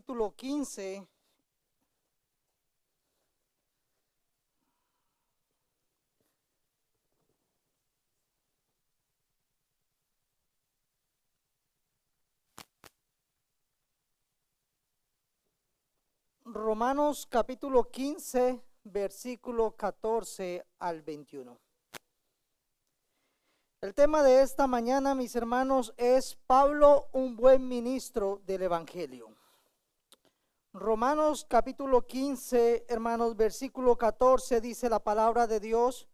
capítulo 15. Romanos capítulo 15, versículo 14 al 21. El tema de esta mañana, mis hermanos, es Pablo, un buen ministro del Evangelio. Romanos capítulo 15, hermanos, versículo 14 dice la palabra de Dios: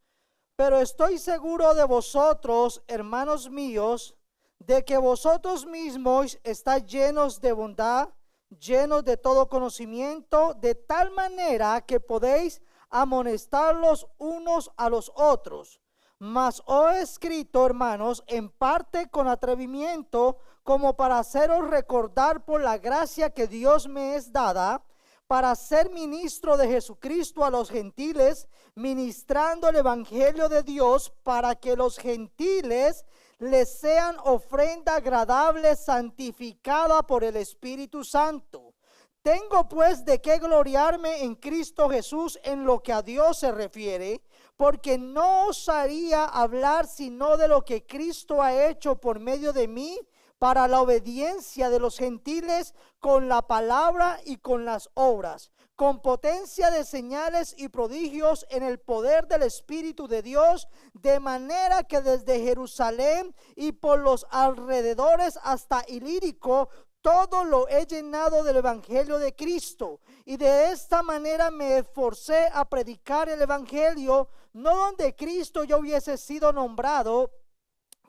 pero estoy seguro de vosotros, hermanos míos, de que vosotros mismos estáis llenos de bondad, llenos de todo conocimiento, de tal manera que podéis amonestar los unos a los otros. Mas os he escrito, hermanos, en parte con atrevimiento, como para haceros recordar por la gracia que Dios me es dada, para ser ministro de Jesucristo a los gentiles, ministrando el evangelio de Dios, para que los gentiles les sean ofrenda agradable, santificada por el Espíritu Santo. Tengo pues de qué gloriarme en Cristo Jesús en lo que a Dios se refiere, porque no osaría hablar sino de lo que Cristo ha hecho por medio de mí, para la obediencia de los gentiles, con la palabra y con las obras, con potencia de señales y prodigios en el poder del Espíritu de Dios, de manera que desde Jerusalén y por los alrededores hasta Ilírico, todo lo he llenado del evangelio de Cristo. Y de esta manera me esforcé a predicar el evangelio, no donde Cristo yo hubiese sido nombrado,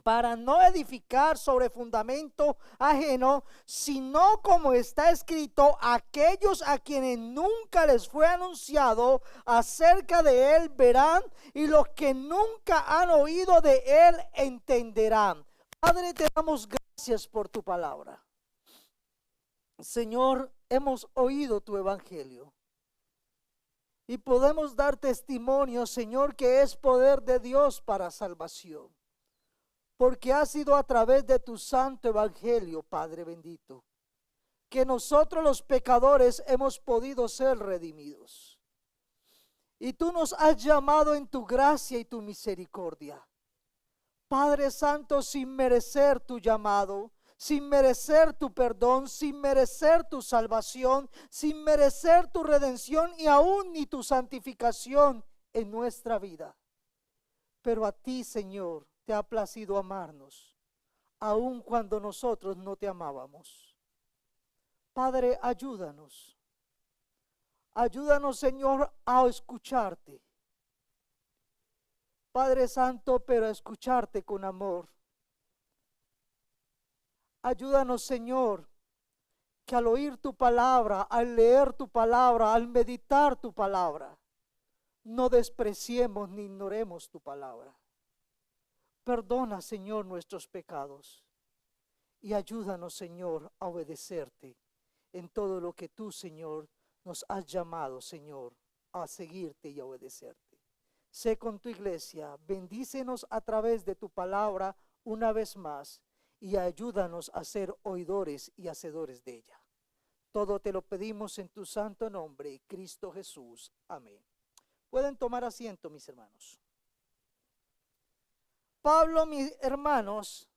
para no edificar sobre fundamento ajeno, sino como está escrito: aquellos a quienes nunca les fue anunciado acerca de él verán, y los que nunca han oído de él entenderán. Padre, te damos gracias por tu palabra. Señor, hemos oído tu evangelio y podemos dar testimonio, Señor, que es poder de Dios para salvación, porque ha sido a través de tu santo evangelio, Padre bendito, que nosotros los pecadores hemos podido ser redimidos. Y tú nos has llamado en tu gracia y tu misericordia, Padre Santo, sin merecer tu llamado, sin merecer tu perdón, sin merecer tu salvación, sin merecer tu redención y aún ni tu santificación en nuestra vida. Pero a ti, Señor, te ha placido amarnos, aun cuando nosotros no te amábamos. Padre, ayúdanos. Ayúdanos, Señor, a escucharte. Padre Santo, pero a escucharte con amor. Ayúdanos, Señor, que al oír tu palabra, al leer tu palabra, al meditar tu palabra, no despreciemos ni ignoremos tu palabra. Perdona, Señor, nuestros pecados y ayúdanos, Señor, a obedecerte en todo lo que tú, Señor, nos has llamado, Señor, a seguirte y a obedecerte. Sé con tu iglesia, bendícenos a través de tu palabra una vez más y ayúdanos a ser oidores y hacedores de ella. Todo te lo pedimos en tu santo nombre, Cristo Jesús. Amén. Pueden tomar asiento, mis hermanos. Pablo, mis hermanos,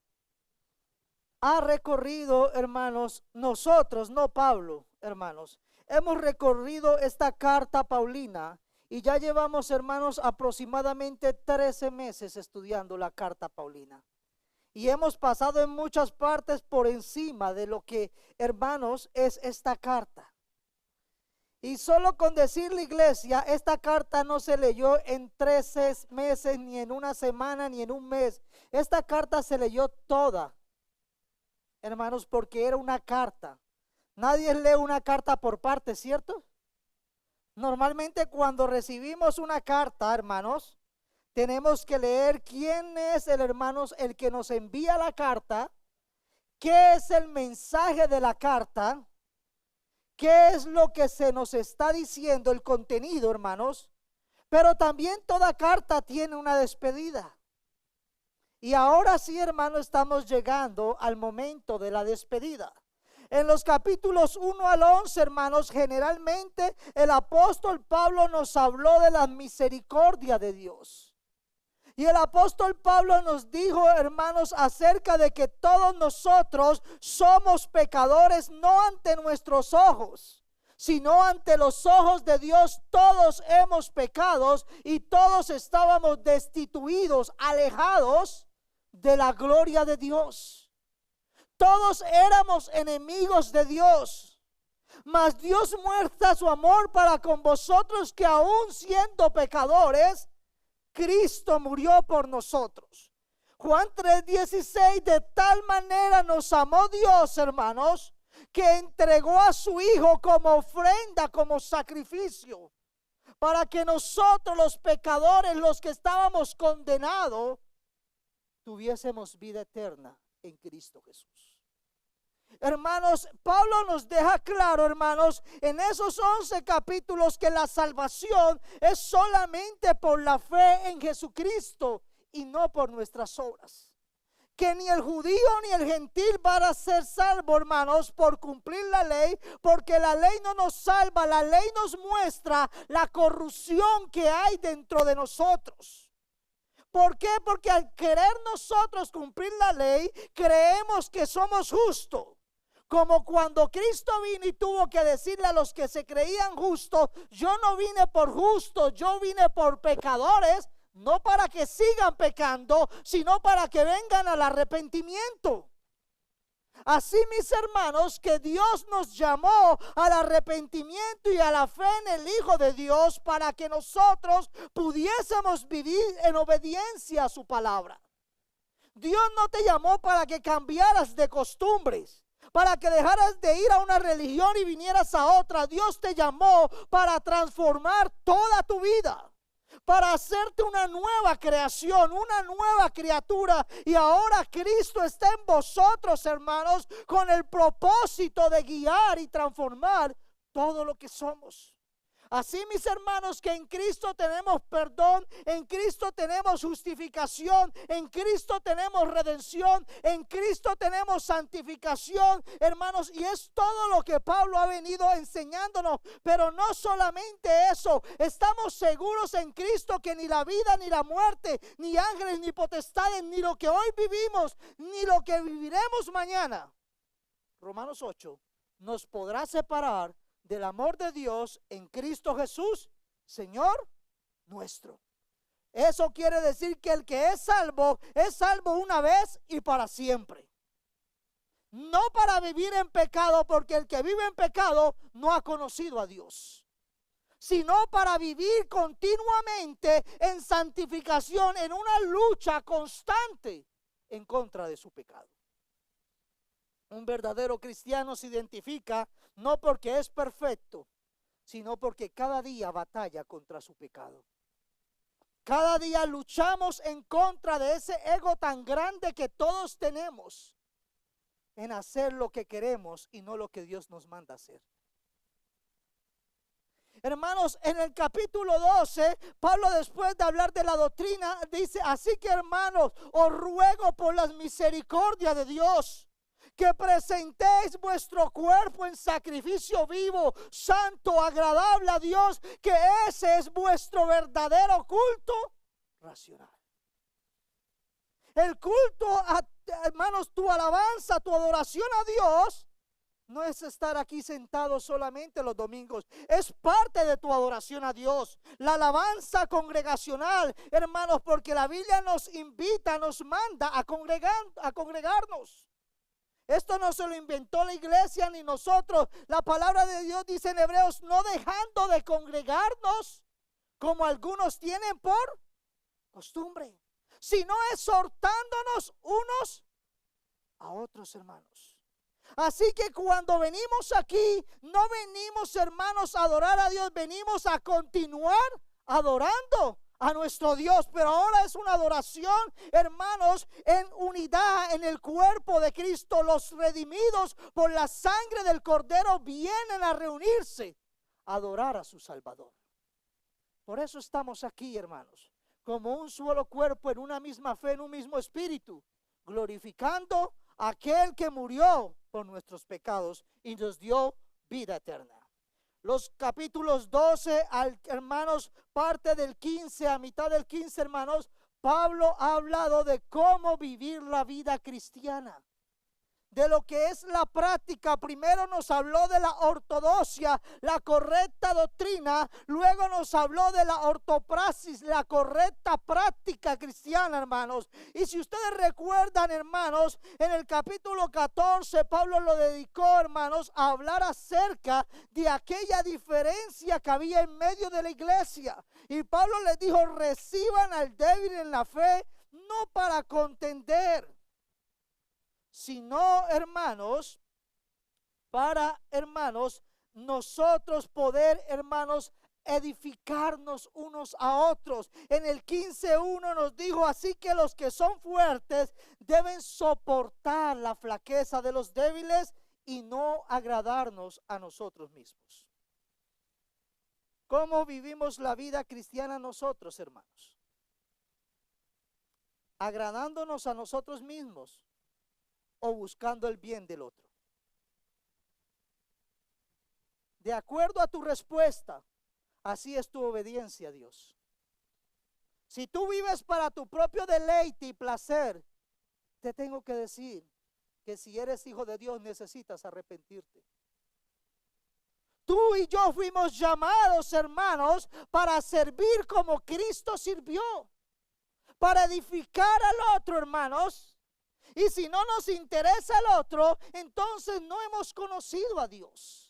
ha recorrido, hermanos, nosotros, no Pablo, hermanos, hemos recorrido esta carta paulina y ya llevamos, hermanos, aproximadamente 13 meses estudiando la carta paulina. Y hemos pasado en muchas partes por encima de lo que, hermanos, es esta carta. Y solo con decirle, iglesia, esta carta no se leyó en 13 meses, ni en una semana, ni en un mes. Esta carta se leyó toda, hermanos, porque era una carta. Nadie lee una carta por parte, ¿cierto? Normalmente cuando recibimos una carta, hermanos, tenemos que leer quién es el hermanos, el que nos envía la carta, qué es el mensaje de la carta, qué es lo que se nos está diciendo, el contenido, hermanos. Pero también toda carta tiene una despedida. Y ahora sí, hermanos, estamos llegando al momento de la despedida. En los capítulos 1 al 11, hermanos, generalmente el apóstol Pablo nos habló de la misericordia de Dios. Y el apóstol Pablo nos dijo, hermanos, acerca de que todos nosotros somos pecadores, no ante nuestros ojos, sino ante los ojos de Dios. Todos hemos pecado y todos estábamos destituidos, alejados de la gloria de Dios. Todos éramos enemigos de Dios, mas Dios muestra su amor para con vosotros, que aún siendo pecadores, Cristo murió por nosotros. Juan 3:16, de tal manera nos amó Dios, hermanos, que entregó a su Hijo como ofrenda, como sacrificio, para que nosotros los pecadores, los que estábamos condenados, tuviésemos vida eterna en Cristo Jesús. Hermanos, Pablo nos deja claro, hermanos, en esos 11 capítulos, que la salvación es solamente por la fe en Jesucristo y no por nuestras obras. Que ni el judío ni el gentil van a ser salvo, hermanos, por cumplir la ley, porque la ley no nos salva. La ley nos muestra la corrupción que hay dentro de nosotros. ¿Por qué? Porque al querer nosotros cumplir la ley, creemos que somos justos. Como cuando Cristo vino y tuvo que decirle a los que se creían justos: yo no vine por justos, yo vine por pecadores, no para que sigan pecando, sino para que vengan al arrepentimiento. Así, mis hermanos, que Dios nos llamó al arrepentimiento y a la fe en el Hijo de Dios, para que nosotros pudiésemos vivir en obediencia a su palabra. Dios no te llamó para que cambiaras de costumbres, para que dejaras de ir a una religión y vinieras a otra. Dios te llamó para transformar toda tu vida, para hacerte una nueva creación, una nueva criatura. Y ahora Cristo está en vosotros, hermanos, con el propósito de guiar y transformar todo lo que somos. Así, mis hermanos, que en Cristo tenemos perdón, en Cristo tenemos justificación, en Cristo tenemos redención, en Cristo tenemos santificación, hermanos. Y es todo lo que Pablo ha venido enseñándonos. Pero no solamente eso, estamos seguros en Cristo que ni la vida, ni la muerte, ni ángeles, ni potestades, ni lo que hoy vivimos, ni lo que viviremos mañana, Romanos 8, nos podrá separar del amor de Dios en Cristo Jesús, Señor nuestro. Eso quiere decir que el que es salvo una vez y para siempre. No para vivir en pecado, porque el que vive en pecado no ha conocido a Dios, sino para vivir continuamente en santificación, en una lucha constante en contra de su pecado. Un verdadero cristiano se identifica no porque es perfecto, sino porque cada día batalla contra su pecado. Cada día luchamos en contra de ese ego tan grande que todos tenemos, en hacer lo que queremos y no lo que Dios nos manda hacer. Hermanos, en el capítulo 12, Pablo, después de hablar de la doctrina, dice: así que, hermanos, os ruego por las misericordias de Dios, que presentéis vuestro cuerpo en sacrificio vivo, santo, agradable a Dios, que ese es vuestro verdadero culto racional. El culto, hermanos, tu alabanza, tu adoración a Dios, no es estar aquí sentado solamente los domingos, es parte de tu adoración a Dios. La alabanza congregacional, hermanos, porque la Biblia nos invita, nos manda a congregarnos. Esto no se lo inventó la iglesia ni nosotros. La palabra de Dios dice en Hebreos: no dejando de congregarnos como algunos tienen por costumbre, sino exhortándonos unos a otros, hermanos. Así que cuando venimos aquí, no venimos, hermanos, a adorar a Dios, venimos a continuar adorando a nuestro Dios. Pero ahora es una adoración, hermanos, en unidad en el cuerpo de Cristo. Los redimidos por la sangre del Cordero vienen a reunirse a adorar a su Salvador. Por eso estamos aquí, hermanos, como un solo cuerpo, en una misma fe, en un mismo espíritu, glorificando, aquel que murió por nuestros pecados y nos dio vida eterna. Los capítulos 12 al, hermanos, parte del 15, a mitad del 15, hermanos, Pablo ha hablado de cómo vivir la vida cristiana, de lo que es la práctica. Primero nos habló de la ortodoxia, la correcta doctrina. Luego nos habló de la ortopraxis, la correcta práctica cristiana, hermanos. Y si ustedes recuerdan, hermanos, en el capítulo 14, Pablo lo dedicó, hermanos, a hablar acerca de aquella diferencia que había en medio de la iglesia. Y Pablo les dijo: reciban al débil en la fe, no para contender, sino, hermanos, para, hermanos, nosotros poder, hermanos, edificarnos unos a otros. En el 15:1 nos dijo: así que los que son fuertes deben soportar la flaqueza de los débiles y no agradarnos a nosotros mismos. ¿Cómo vivimos la vida cristiana nosotros, hermanos? ¿Agradándonos a nosotros mismos o buscando el bien del otro? De acuerdo a tu respuesta, así es tu obediencia a Dios. Si tú vives para tu propio deleite y placer, te tengo que decir que si eres hijo de Dios necesitas arrepentirte. Tú y yo fuimos llamados, hermanos, para servir como Cristo sirvió, para edificar al otro, hermanos. Y si no nos interesa el otro, entonces no hemos conocido a Dios.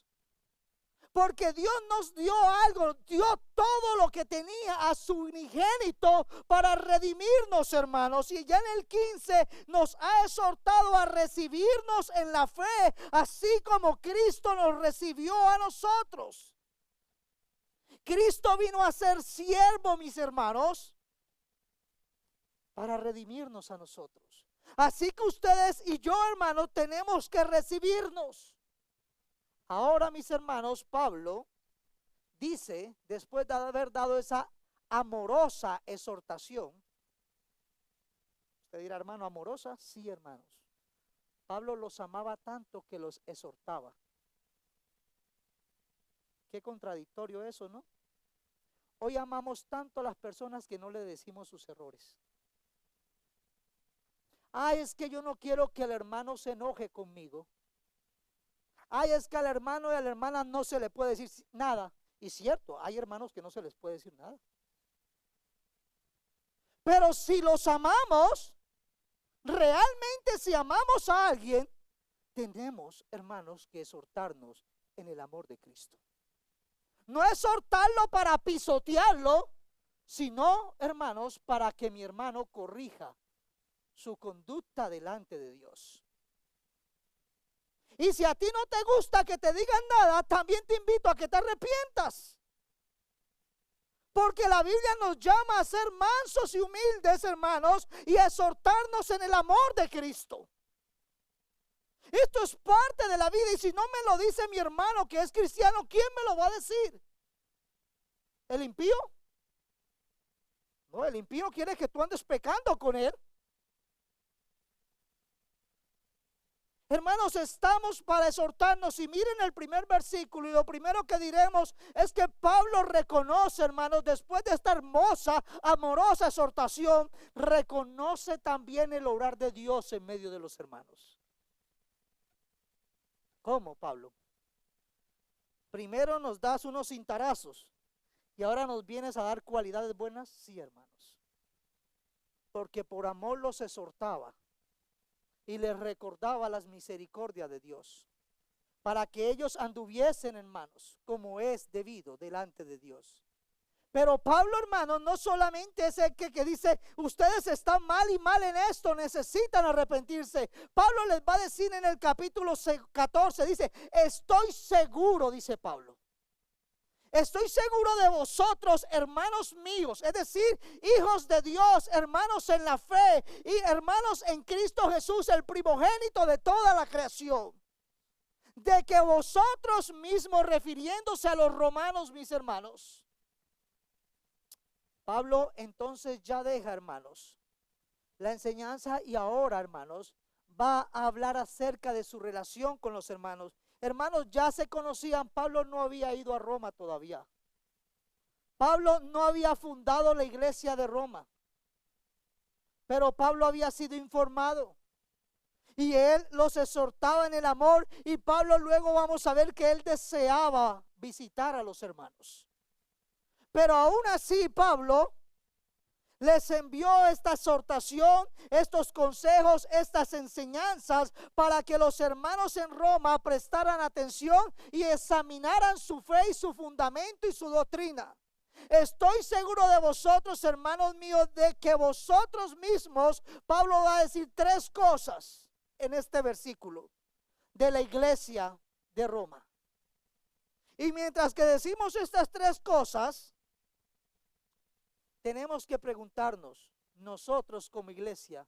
Porque Dios nos dio algo, dio todo lo que tenía a su unigénito para redimirnos, hermanos. Y ya en el 15 nos ha exhortado a recibirnos en la fe, así como Cristo nos recibió a nosotros. Cristo vino a ser siervo, mis hermanos, para redimirnos a nosotros. Así que ustedes y yo, hermanos, tenemos que recibirnos. Ahora, mis hermanos, Pablo dice, después de haber dado esa amorosa exhortación, usted dirá: hermano, ¿amorosa? Sí, hermanos. Pablo los amaba tanto que los exhortaba. Qué contradictorio eso, ¿no? Hoy amamos tanto a las personas que no le decimos sus errores. Ay, es que yo no quiero que el hermano se enoje conmigo. Ay, es que al hermano y a la hermana no se le puede decir nada. Y cierto, hay hermanos que no se les puede decir nada. Pero si los amamos, realmente si amamos a alguien, tenemos, hermanos, que exhortarnos en el amor de Cristo. No exhortarlo para pisotearlo, sino, hermanos, para que mi hermano corrija su conducta delante de Dios. Y si a ti no te gusta que te digan nada, también te invito a que te arrepientas. Porque la Biblia nos llama a ser mansos y humildes, hermanos, y a exhortarnos en el amor de Cristo. Esto es parte de la vida, y si no me lo dice mi hermano que es cristiano, ¿quién me lo va a decir? ¿El impío? No, el impío quiere que tú andes pecando con él. Hermanos, estamos para exhortarnos. Y miren el primer versículo, y lo primero que diremos es que Pablo reconoce, hermanos, después de esta hermosa, amorosa exhortación, reconoce también el obrar de Dios en medio de los hermanos. ¿Cómo, Pablo? Primero nos das unos cintarazos y ahora nos vienes a dar cualidades buenas. Sí, hermanos, porque por amor los exhortaba y les recordaba las misericordias de Dios, para que ellos anduviesen, hermanos, como es debido delante de Dios. Pero Pablo, hermanos, no solamente es el que dice: ustedes están mal y mal en esto, necesitan arrepentirse. Pablo les va a decir en el capítulo 14, dice: estoy seguro, dice Pablo, estoy seguro de vosotros, hermanos míos, es decir, hijos de Dios, hermanos en la fe y hermanos en Cristo Jesús, el primogénito de toda la creación, de que vosotros mismos, refiriéndose a los romanos, mis hermanos. Pablo entonces ya deja, hermanos, la enseñanza, y ahora, hermanos, va a hablar acerca de su relación con los hermanos. Hermanos, ya se conocían. Pablo no había ido a Roma todavía. Pablo no había fundado la iglesia de Roma, pero Pablo había sido informado y él los exhortaba en el amor, y Pablo luego vamos a ver que él deseaba visitar a los hermanos. Pero aún así Pablo les envió esta exhortación, estos consejos, estas enseñanzas, para que los hermanos en Roma prestaran atención y examinaran su fe y su fundamento y su doctrina. Estoy seguro de vosotros, hermanos míos, de que vosotros mismos, Pablo va a decir tres cosas en este versículo de la iglesia de Roma. Y mientras que decimos estas tres cosas, tenemos que preguntarnos, nosotros como iglesia,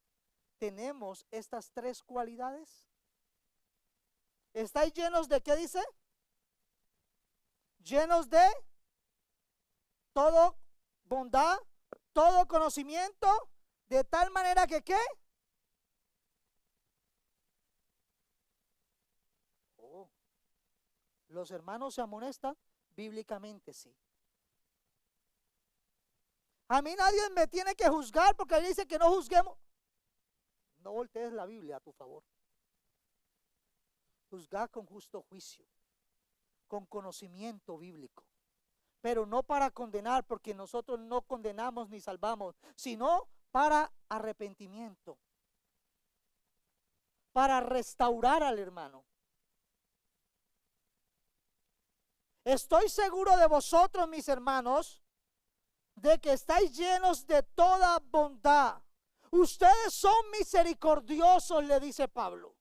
¿tenemos estas tres cualidades? ¿Estáis llenos de qué dice? Llenos de todo bondad, todo conocimiento, de tal manera que ¿qué? Oh, los hermanos se amonestan bíblicamente, sí. A mí nadie me tiene que juzgar porque ahí dice que no juzguemos. No voltees la Biblia a tu favor. Juzgar con justo juicio, con conocimiento bíblico, pero no para condenar, porque nosotros no condenamos ni salvamos, sino para arrepentimiento, para restaurar al hermano. Estoy seguro de vosotros, mis hermanos, de que estáis llenos de toda bondad. Ustedes son misericordiosos, le dice Pablo.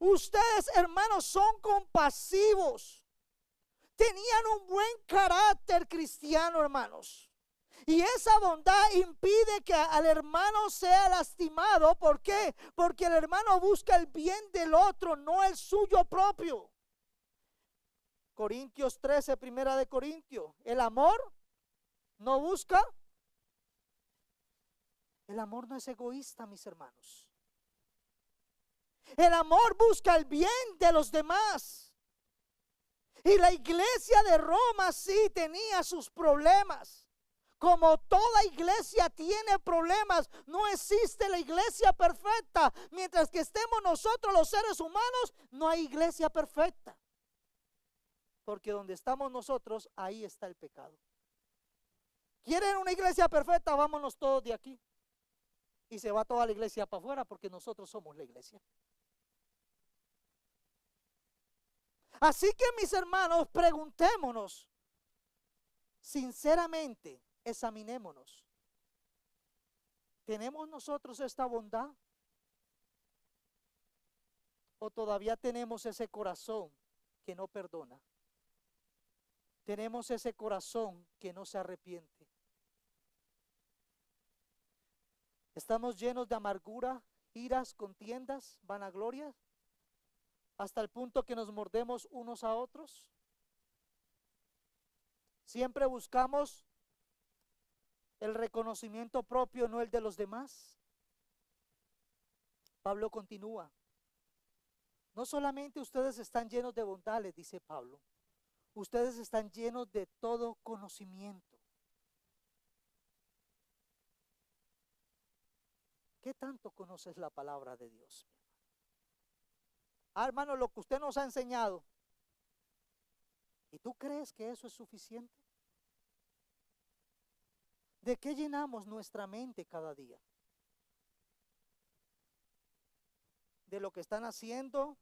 Ustedes, hermanos, son compasivos. Tenían un buen carácter cristiano, hermanos. Y esa bondad impide que al hermano sea lastimado. ¿Por qué? Porque el hermano busca el bien del otro, no el suyo propio. Corintios 13, primera de Corintios. El amor no busca. El amor no es egoísta, mis hermanos. El amor busca el bien de los demás. Y la iglesia de Roma sí tenía sus problemas. Como toda iglesia tiene problemas, no existe la iglesia perfecta. Mientras que estemos nosotros los seres humanos, no hay iglesia perfecta. Porque donde estamos nosotros, ahí está el pecado. ¿Quieren una iglesia perfecta? Vámonos todos de aquí. Y se va toda la iglesia para afuera, porque nosotros somos la iglesia. Así que, mis hermanos, preguntémonos, sinceramente, examinémonos. ¿Tenemos nosotros esta bondad? ¿O todavía tenemos ese corazón que no perdona? Tenemos ese corazón que no se arrepiente. Estamos llenos de amargura, iras, contiendas, vanaglorias, hasta el punto que nos mordemos unos a otros. Siempre buscamos el reconocimiento propio, no el de los demás. Pablo continúa. No solamente ustedes están llenos de bondad, les dice Pablo, ustedes están llenos de todo conocimiento. ¿Qué tanto conoces la palabra de Dios? Hermano, lo que usted nos ha enseñado, ¿y tú crees que eso es suficiente? ¿De qué llenamos nuestra mente cada día? ¿De lo que están haciendo,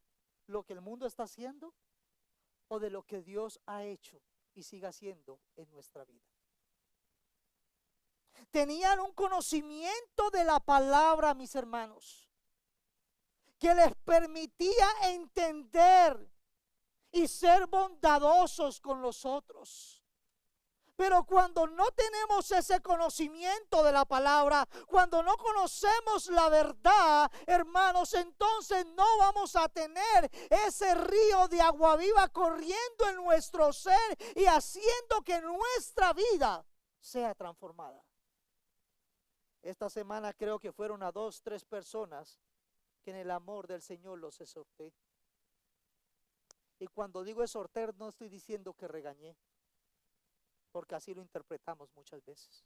lo que el mundo está haciendo? ¿O de lo que Dios ha hecho y sigue haciendo en nuestra vida? Tenían un conocimiento de la palabra, mis hermanos, que les permitía entender y ser bondadosos con los otros. Pero cuando no tenemos ese conocimiento de la palabra, cuando no conocemos la verdad, hermanos, entonces no vamos a tener ese río de agua viva corriendo en nuestro ser y haciendo que nuestra vida sea transformada. Esta semana creo que fueron a 2, 3 personas que en el amor del Señor los exhorté. Y cuando digo exhortar, no estoy diciendo que regañé, porque así lo interpretamos muchas veces.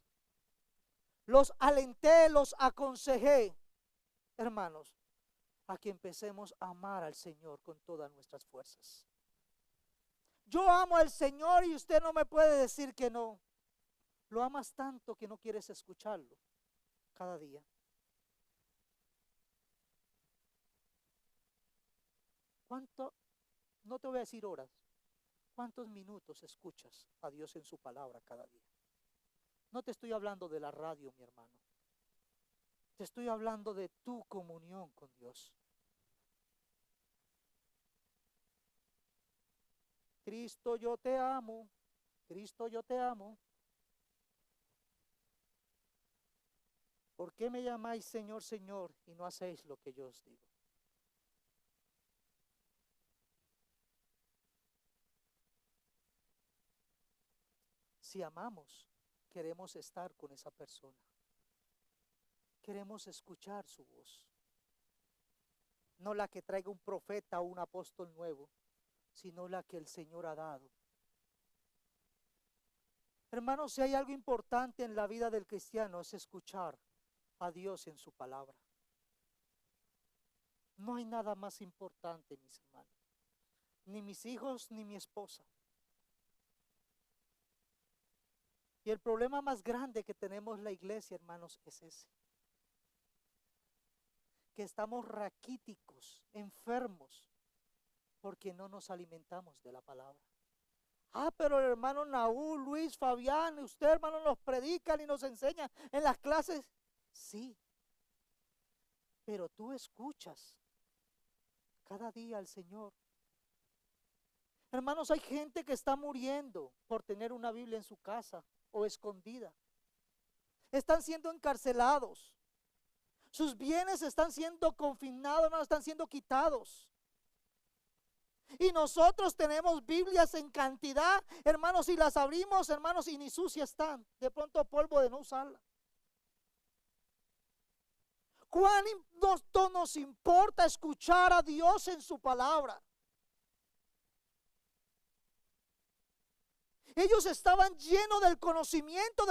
Los alenté, los aconsejé, hermanos, a que empecemos a amar al Señor con todas nuestras fuerzas. Yo amo al Señor y usted no me puede decir que no. Lo amas tanto que no quieres escucharlo cada día. ¿Cuánto? No te voy a decir horas. ¿Cuántos minutos escuchas a Dios en su palabra cada día? No te estoy hablando de la radio, mi hermano. Te estoy hablando de tu comunión con Dios. Cristo, yo te amo. Cristo, yo te amo. ¿Por qué me llamáis Señor, Señor, y no hacéis lo que yo os digo? Si amamos, queremos estar con esa persona. Queremos escuchar su voz. No la que traiga un profeta o un apóstol nuevo, sino la que el Señor ha dado. Hermanos, si hay algo importante en la vida del cristiano es escuchar a Dios en su palabra. No hay nada más importante, mis hermanos, ni mis hijos ni mi esposa. Y el problema más grande que tenemos la iglesia, hermanos, es ese. Que estamos raquíticos, enfermos, porque no nos alimentamos de la palabra. Pero el hermano Naúl, Luis, Fabián, usted, hermano, nos predican y nos enseñan en las clases. Sí, pero tú escuchas cada día al Señor. Hermanos, hay gente que está muriendo por tener una Biblia en su casa o escondida. Están siendo encarcelados. Sus bienes están siendo confinados, hermanos, están siendo quitados. Y nosotros tenemos Biblias en cantidad, hermanos, y las abrimos, hermanos, y ni sucias están. De pronto polvo de no usarla. ¿Cuánto nos importa escuchar a Dios en su palabra? Ellos estaban llenos del conocimiento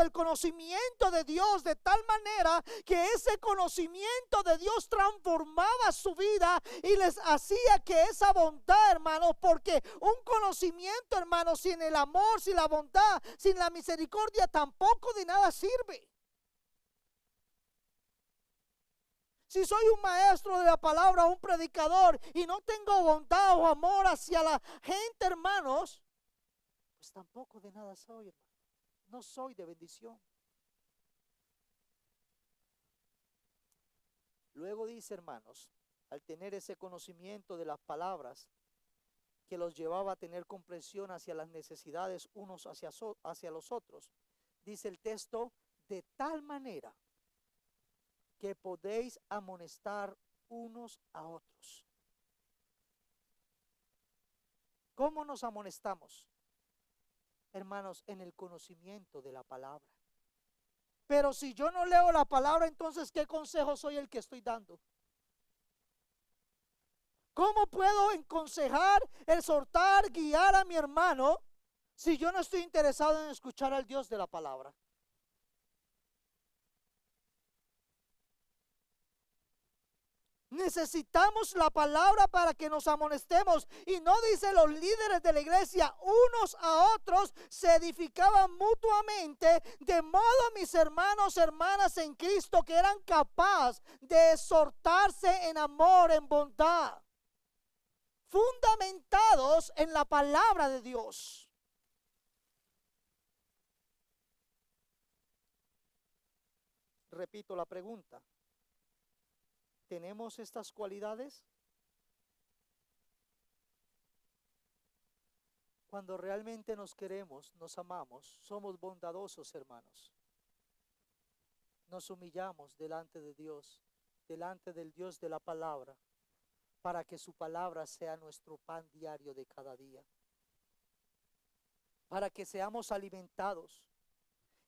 de Dios, de tal manera que ese conocimiento de Dios transformaba su vida y les hacía que esa bondad, hermanos, porque un conocimiento, hermanos, sin el amor, sin la bondad, sin la misericordia, tampoco de nada sirve. Si soy un maestro de la palabra, un predicador, y no tengo bondad o amor hacia la gente, hermanos, pues tampoco de nada soy, hermano. No soy de bendición. Luego dice, hermanos, al tener ese conocimiento de las palabras que los llevaba a tener comprensión hacia las necesidades unos hacia los otros, dice el texto, de tal manera que podéis amonestar unos a otros. ¿Cómo nos amonestamos? Hermanos, en el conocimiento de la palabra. Pero si yo no leo la palabra, entonces ¿qué consejo soy el que estoy dando? ¿Cómo puedo aconsejar, exhortar, guiar a mi hermano si yo no estoy interesado en escuchar al Dios de la palabra? Necesitamos la palabra para que nos amonestemos. Y no dice los líderes de la iglesia, unos a otros se edificaban mutuamente, de modo, mis hermanos, hermanas en Cristo, que eran capaces de exhortarse en amor, en bondad, fundamentados en la palabra de Dios. Repito la pregunta. ¿Tenemos estas cualidades? Cuando realmente nos queremos, nos amamos, somos bondadosos, hermanos. Nos humillamos delante de Dios, delante del Dios de la palabra, para que su palabra sea nuestro pan diario de cada día. Para que seamos alimentados.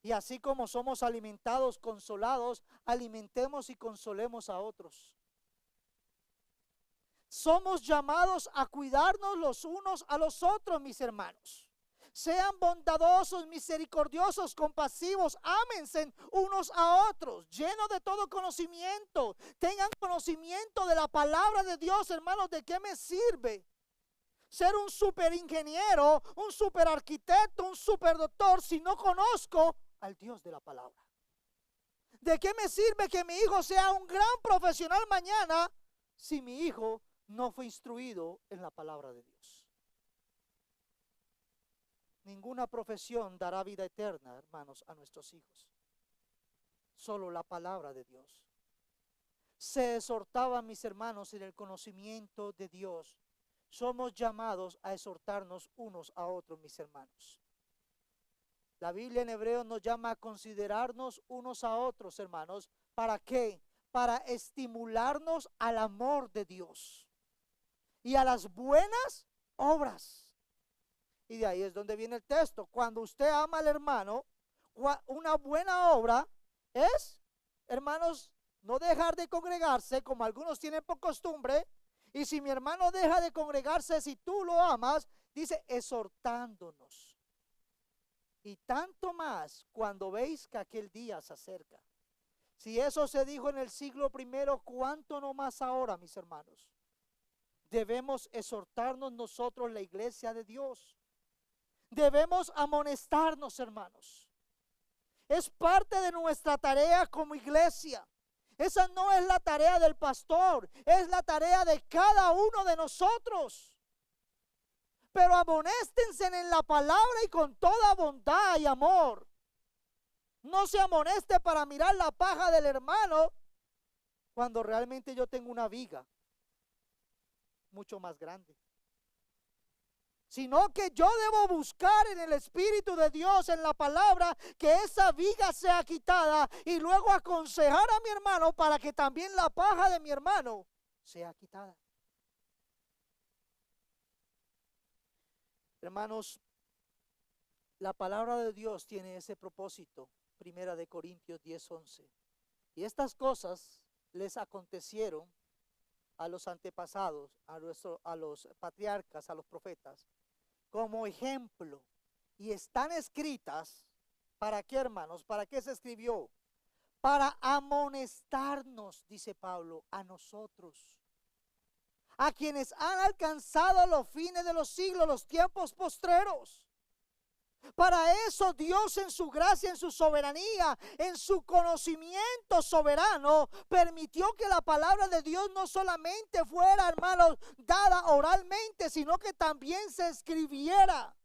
Y así como somos alimentados, consolados, alimentemos y consolemos a otros. Somos llamados a cuidarnos los unos a los otros, mis hermanos. Sean bondadosos, misericordiosos, compasivos, ámense unos a otros, llenos de todo conocimiento. Tengan conocimiento de la palabra de Dios, hermanos. ¿De qué me sirve ser un superingeniero, un superarquitecto, un superdoctor si no conozco al Dios de la palabra? ¿De qué me sirve que mi hijo sea un gran profesional mañana si mi hijo no fue instruido en la palabra de Dios? Ninguna profesión dará vida eterna, hermanos, a nuestros hijos. Solo la palabra de Dios. Se exhortaban, mis hermanos, en el conocimiento de Dios. Somos llamados a exhortarnos unos a otros, mis hermanos. La Biblia en Hebreos nos llama a considerarnos unos a otros, hermanos. ¿Para qué? Para estimularnos al amor de Dios y a las buenas obras. Y de ahí es donde viene el texto. Cuando usted ama al hermano, una buena obra es, hermanos, no dejar de congregarse, como algunos tienen por costumbre. Y si mi hermano deja de congregarse, si tú lo amas, dice, exhortándonos. Y tanto más cuando veis que aquel día se acerca. Si eso se dijo en el siglo I, ¿cuánto no más ahora, mis hermanos? Debemos exhortarnos nosotros, la iglesia de Dios. Debemos amonestarnos, hermanos. Es parte de nuestra tarea como iglesia. Esa no es la tarea del pastor, es la tarea de cada uno de nosotros. Pero amonéstense en la palabra y con toda bondad y amor. No se amoneste para mirar la paja del hermano cuando realmente yo tengo una viga mucho más grande. Sino que yo debo buscar en el Espíritu de Dios, en la palabra, que esa viga sea quitada y luego aconsejar a mi hermano para que también la paja de mi hermano sea quitada. Hermanos, la palabra de Dios tiene ese propósito. Primera de Corintios 10:11. Y estas cosas les acontecieron a los antepasados, a los patriarcas, a los profetas, como ejemplo, y están escritas. ¿Para qué, hermanos? ¿Para qué se escribió? Para amonestarnos, dice Pablo, a nosotros, a quienes han alcanzado los fines de los siglos, los tiempos postreros. Para eso Dios, en su gracia, en su soberanía, en su conocimiento soberano, permitió que la palabra de Dios no solamente fuera, hermanos, dada oralmente, sino que también se escribiera,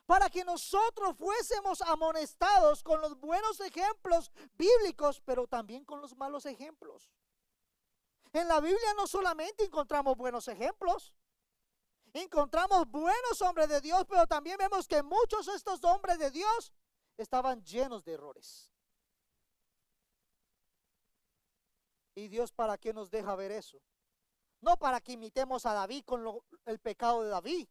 para que nosotros fuésemos amonestados con los buenos ejemplos bíblicos, pero también con los malos ejemplos. En la Biblia no solamente encontramos buenos ejemplos, encontramos buenos hombres de Dios, pero también vemos que muchos de estos hombres de Dios estaban llenos de errores. ¿Y Dios para qué nos deja ver eso? No para que imitemos a David con el pecado de David,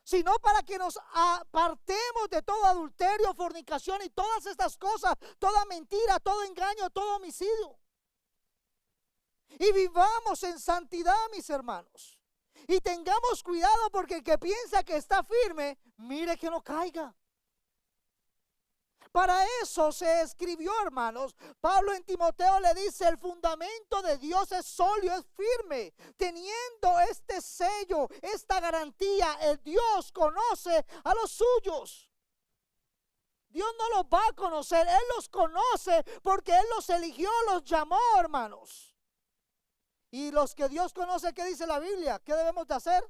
sino para que nos apartemos de todo adulterio, fornicación y todas estas cosas, toda mentira, todo engaño, todo homicidio. Y vivamos en santidad, mis hermanos. Y tengamos cuidado, porque el que piensa que está firme, mire que no caiga. Para eso se escribió, hermanos. Pablo en Timoteo le dice: el fundamento de Dios es sólido, es firme. Teniendo este sello, esta garantía, el Dios conoce a los suyos. Dios no los va a conocer, Él los conoce porque Él los eligió, los llamó, hermanos. Y los que Dios conoce, ¿qué dice la Biblia? ¿Qué debemos de hacer?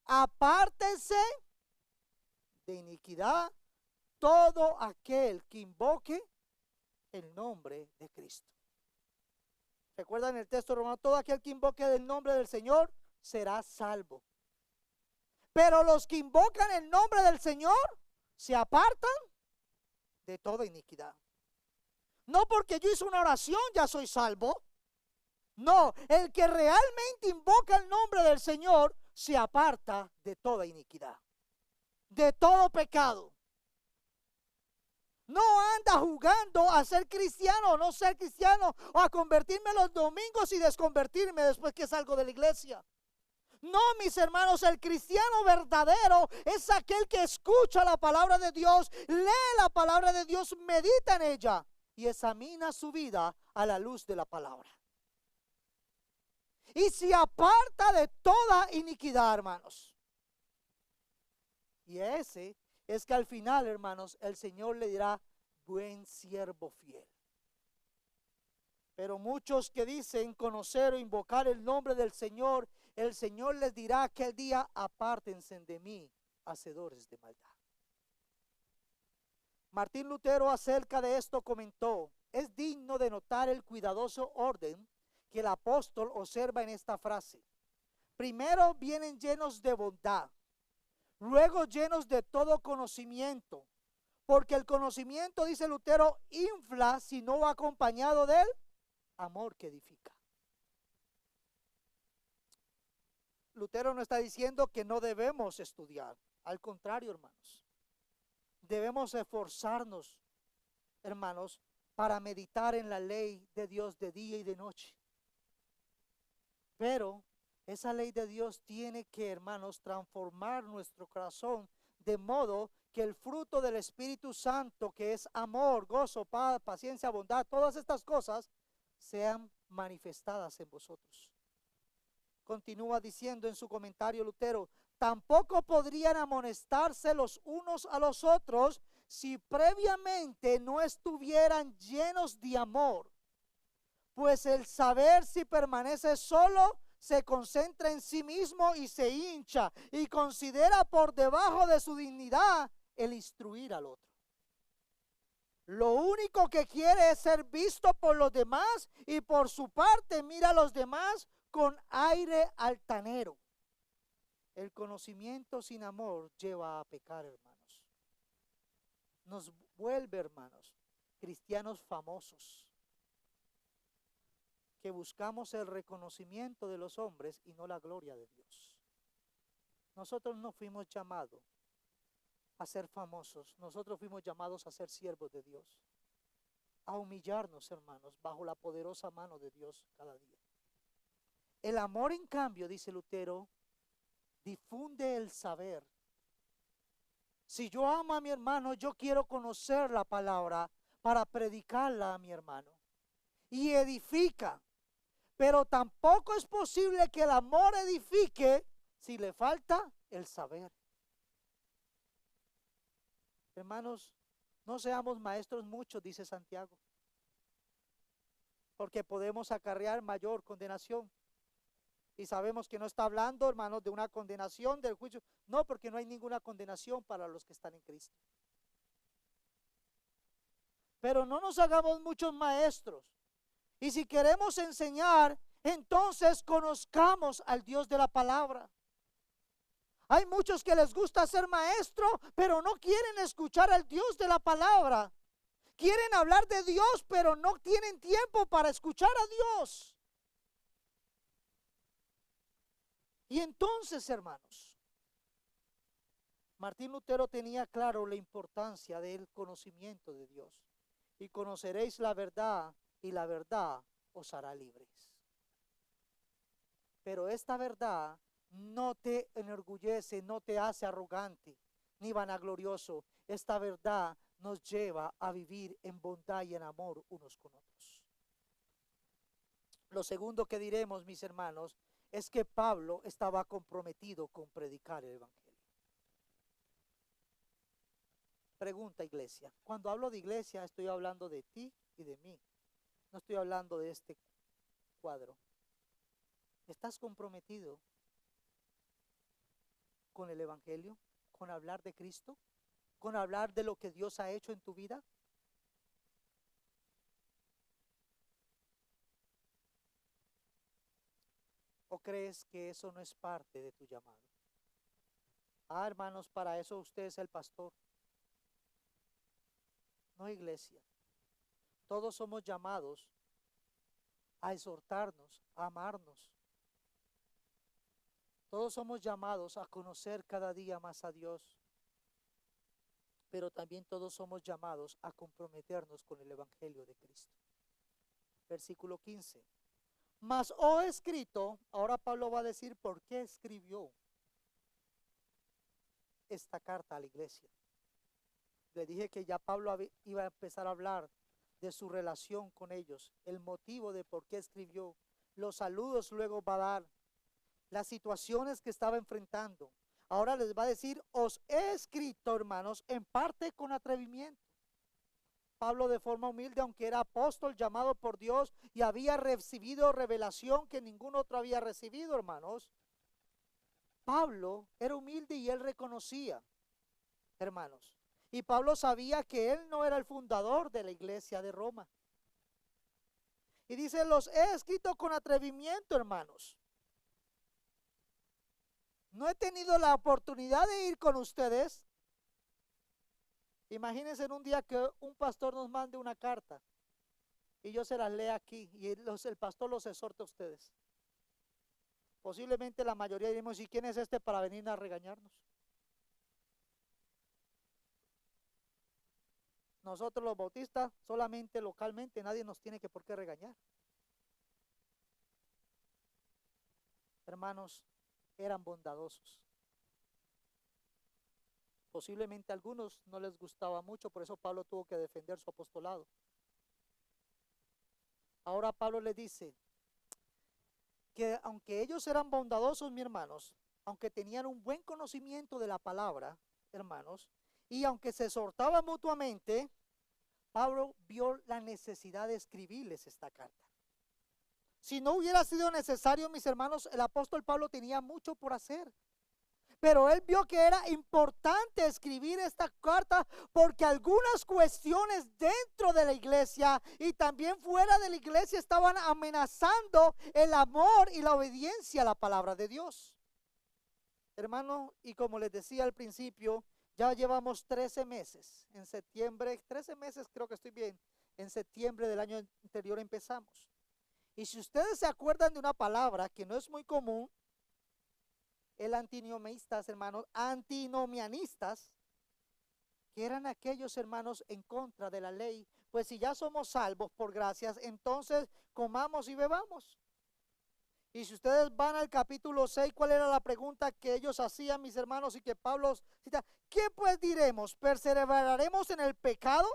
Apártense de iniquidad todo aquel que invoque el nombre de Cristo. ¿Recuerdan el texto romano? Todo aquel que invoque el nombre del Señor será salvo. Pero los que invocan el nombre del Señor se apartan de toda iniquidad. No porque yo hice una oración ya soy salvo. No, el que realmente invoca el nombre del Señor se aparta de toda iniquidad, de todo pecado. No anda jugando a ser cristiano o no ser cristiano, o a convertirme los domingos y desconvertirme después que salgo de la iglesia. No, mis hermanos, el cristiano verdadero es aquel que escucha la palabra de Dios, lee la palabra de Dios, medita en ella y examina su vida a la luz de la palabra. Y se aparta de toda iniquidad, hermanos. Y ese es que al final, hermanos, el Señor le dirá: buen siervo fiel. Pero muchos que dicen conocer o invocar el nombre del Señor, el Señor les dirá aquel día: apártense de mí, hacedores de maldad. Martín Lutero acerca de esto comentó: es digno de notar el cuidadoso orden que el apóstol observa en esta frase. Primero vienen llenos de bondad, luego llenos de todo conocimiento, porque el conocimiento, dice Lutero, infla si no va acompañado del amor que edifica. Lutero no está diciendo que no debemos estudiar, al contrario, hermanos, debemos esforzarnos, hermanos, para meditar en la ley de Dios de día y de noche. Pero esa ley de Dios tiene que, hermanos, transformar nuestro corazón de modo que el fruto del Espíritu Santo, que es amor, gozo, paz, paciencia, bondad, todas estas cosas sean manifestadas en vosotros. Continúa diciendo en su comentario Lutero: tampoco podrían amonestarse los unos a los otros si previamente no estuvieran llenos de amor, pues el saber si permanece solo se concentra en sí mismo y se hincha y considera por debajo de su dignidad el instruir al otro. Lo único que quiere es ser visto por los demás y por su parte mira a los demás con aire altanero. El conocimiento sin amor lleva a pecar, hermanos. Nos vuelve, hermanos, cristianos famosos, que buscamos el reconocimiento de los hombres y no la gloria de Dios. Nosotros no fuimos llamados a ser famosos, nosotros fuimos llamados a ser siervos de Dios, a humillarnos, hermanos, bajo la poderosa mano de Dios cada día. El amor, en cambio, dice Lutero, difunde el saber. Si yo amo a mi hermano, yo quiero conocer la palabra para predicarla a mi hermano. Y edifica. Pero tampoco es posible que el amor edifique si le falta el saber. Hermanos, no seamos maestros muchos, dice Santiago, porque podemos acarrear mayor condenación. Y sabemos que no está hablando, hermanos, de una condenación del juicio. No, porque no hay ninguna condenación para los que están en Cristo. Pero no nos hagamos muchos maestros. Y si queremos enseñar, entonces conozcamos al Dios de la palabra. Hay muchos que les gusta ser maestro, pero no quieren escuchar al Dios de la palabra. Quieren hablar de Dios, pero no tienen tiempo para escuchar a Dios. Y entonces, hermanos, Martín Lutero tenía claro la importancia del conocimiento de Dios. Y conoceréis la verdad, y la verdad os hará libres. Pero esta verdad no te enorgullece, no te hace arrogante ni vanaglorioso. Esta verdad nos lleva a vivir en bondad y en amor unos con otros. Lo segundo que diremos, mis hermanos, es que Pablo estaba comprometido con predicar el evangelio. Pregunta, iglesia. Cuando hablo de iglesia, estoy hablando de ti y de mí. No estoy hablando de este cuadro. ¿Estás comprometido con el evangelio? ¿Con hablar de Cristo? ¿Con hablar de lo que Dios ha hecho en tu vida? ¿O crees que eso no es parte de tu llamado? Ah, hermanos, para eso usted es el pastor. No, iglesia. Todos somos llamados a exhortarnos, a amarnos. Todos somos llamados a conocer cada día más a Dios. pero también todos somos llamados a comprometernos con el Evangelio de Cristo. Versículo 15. Mas he escrito, ahora Pablo va a decir por qué escribió esta carta a la iglesia. Le dije que ya Pablo iba a empezar a hablar de su relación con ellos, el motivo de por qué escribió, los saludos luego va a dar, las situaciones que estaba enfrentando. Ahora les va a decir, os he escrito, hermanos, en parte con atrevimiento. Pablo, de forma humilde, aunque era apóstol llamado por Dios y había recibido revelación que ningún otro había recibido, hermanos, Pablo era humilde y él reconocía, hermanos. Y Pablo sabía que él no era el fundador de la iglesia de Roma. Y dice, los he escrito con atrevimiento, hermanos. No he tenido la oportunidad de ir con ustedes. Imagínense en un día que un pastor nos mande una carta y yo se las lea aquí y el pastor los exhorta a ustedes. Posiblemente la mayoría diremos, ¿y quién es este para venir a regañarnos? Nosotros los bautistas, solamente localmente, nadie nos tiene que por qué regañar. Hermanos, eran bondadosos. Posiblemente a algunos no les gustaba mucho, por eso Pablo tuvo que defender su apostolado. Ahora Pablo les dice que aunque ellos eran bondadosos, mis hermanos, aunque tenían un buen conocimiento de la palabra, hermanos, y aunque se exhortaban mutuamente, Pablo vio la necesidad de escribirles esta carta. Si no hubiera sido necesario, mis hermanos, el apóstol Pablo tenía mucho por hacer. Pero él vio que era importante escribir esta carta porque algunas cuestiones dentro de la iglesia y también fuera de la iglesia estaban amenazando el amor y la obediencia a la palabra de Dios. Hermano, y como les decía al principio, ya llevamos 13 meses. En septiembre, 13 meses creo que estoy bien. En septiembre del año anterior empezamos. Y si ustedes se acuerdan de una palabra que no es muy común, el antinomianistas, hermanos, antinomianistas, que eran aquellos hermanos en contra de la ley, pues si ya somos salvos por gracias, entonces comamos y bebamos. Y si ustedes van al capítulo 6, ¿cuál era la pregunta que ellos hacían, mis hermanos, y que Pablo cita? ¿Qué pues diremos? ¿Perseveraremos en el pecado?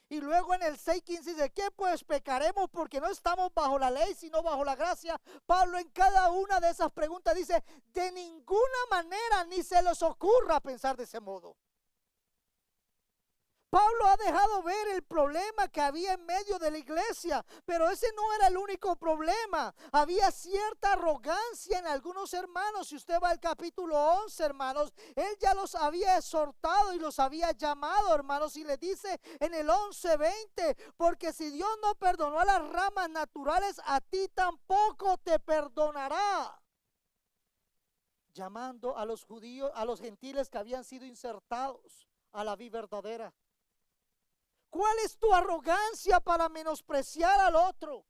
Y luego en el 6:15 dice, ¿qué pues pecaremos? Porque no estamos bajo la ley, sino bajo la gracia. Pablo en cada una de esas preguntas dice, de ninguna manera ni se les ocurra pensar de ese modo. Pablo ha dejado ver el problema que había en medio de la iglesia, pero ese no era el único problema. Había cierta arrogancia en algunos hermanos. Si usted va al capítulo 11, hermanos, él ya los había exhortado y los había llamado, hermanos, y le dice en el 11:20, porque si Dios no perdonó a las ramas naturales, a ti tampoco te perdonará. Llamando a los judíos, a los gentiles que habían sido insertados a la vida verdadera. ¿Cuál es tu arrogancia para menospreciar al otro?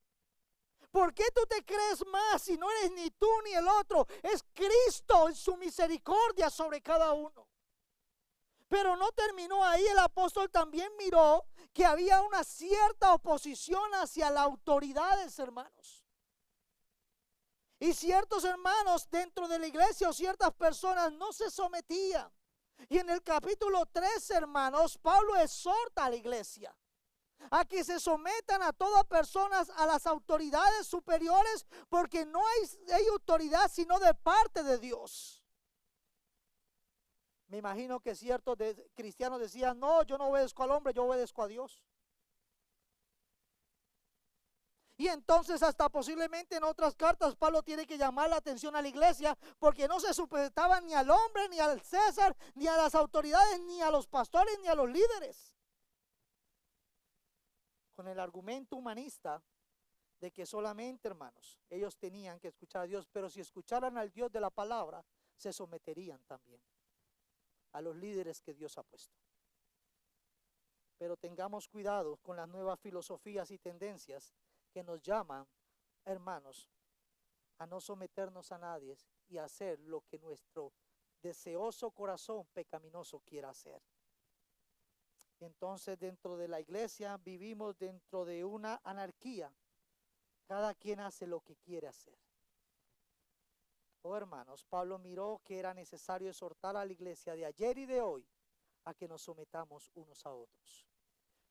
¿Por qué tú te crees más si no eres ni tú ni el otro? Es Cristo en su misericordia sobre cada uno. Pero no terminó ahí, el apóstol también miró que había una cierta oposición hacia las autoridades, hermanos. Y ciertos hermanos dentro de la iglesia o ciertas personas no se sometían. Y en el capítulo 3, hermanos, Pablo exhorta a la iglesia a que se sometan a todas personas, a las autoridades superiores, porque no hay autoridad sino de parte de Dios. Me imagino que ciertos cristianos decían, no, yo no obedezco al hombre, yo obedezco a Dios. Y entonces hasta posiblemente en otras cartas Pablo tiene que llamar la atención a la iglesia porque no se sujetaban ni al hombre, ni al César, ni a las autoridades, ni a los pastores, ni a los líderes. Con el argumento humanista de que solamente, hermanos, ellos tenían que escuchar a Dios, pero si escucharan al Dios de la palabra, se someterían también a los líderes que Dios ha puesto. Pero tengamos cuidado con las nuevas filosofías y tendencias que nos llaman, hermanos, a no someternos a nadie y a hacer lo que nuestro deseoso corazón pecaminoso quiera hacer. Y entonces dentro de la iglesia vivimos dentro de una anarquía. Cada quien hace lo que quiere hacer. Oh hermanos, Pablo miró que era necesario exhortar a la iglesia de ayer y de hoy a que nos sometamos unos a otros.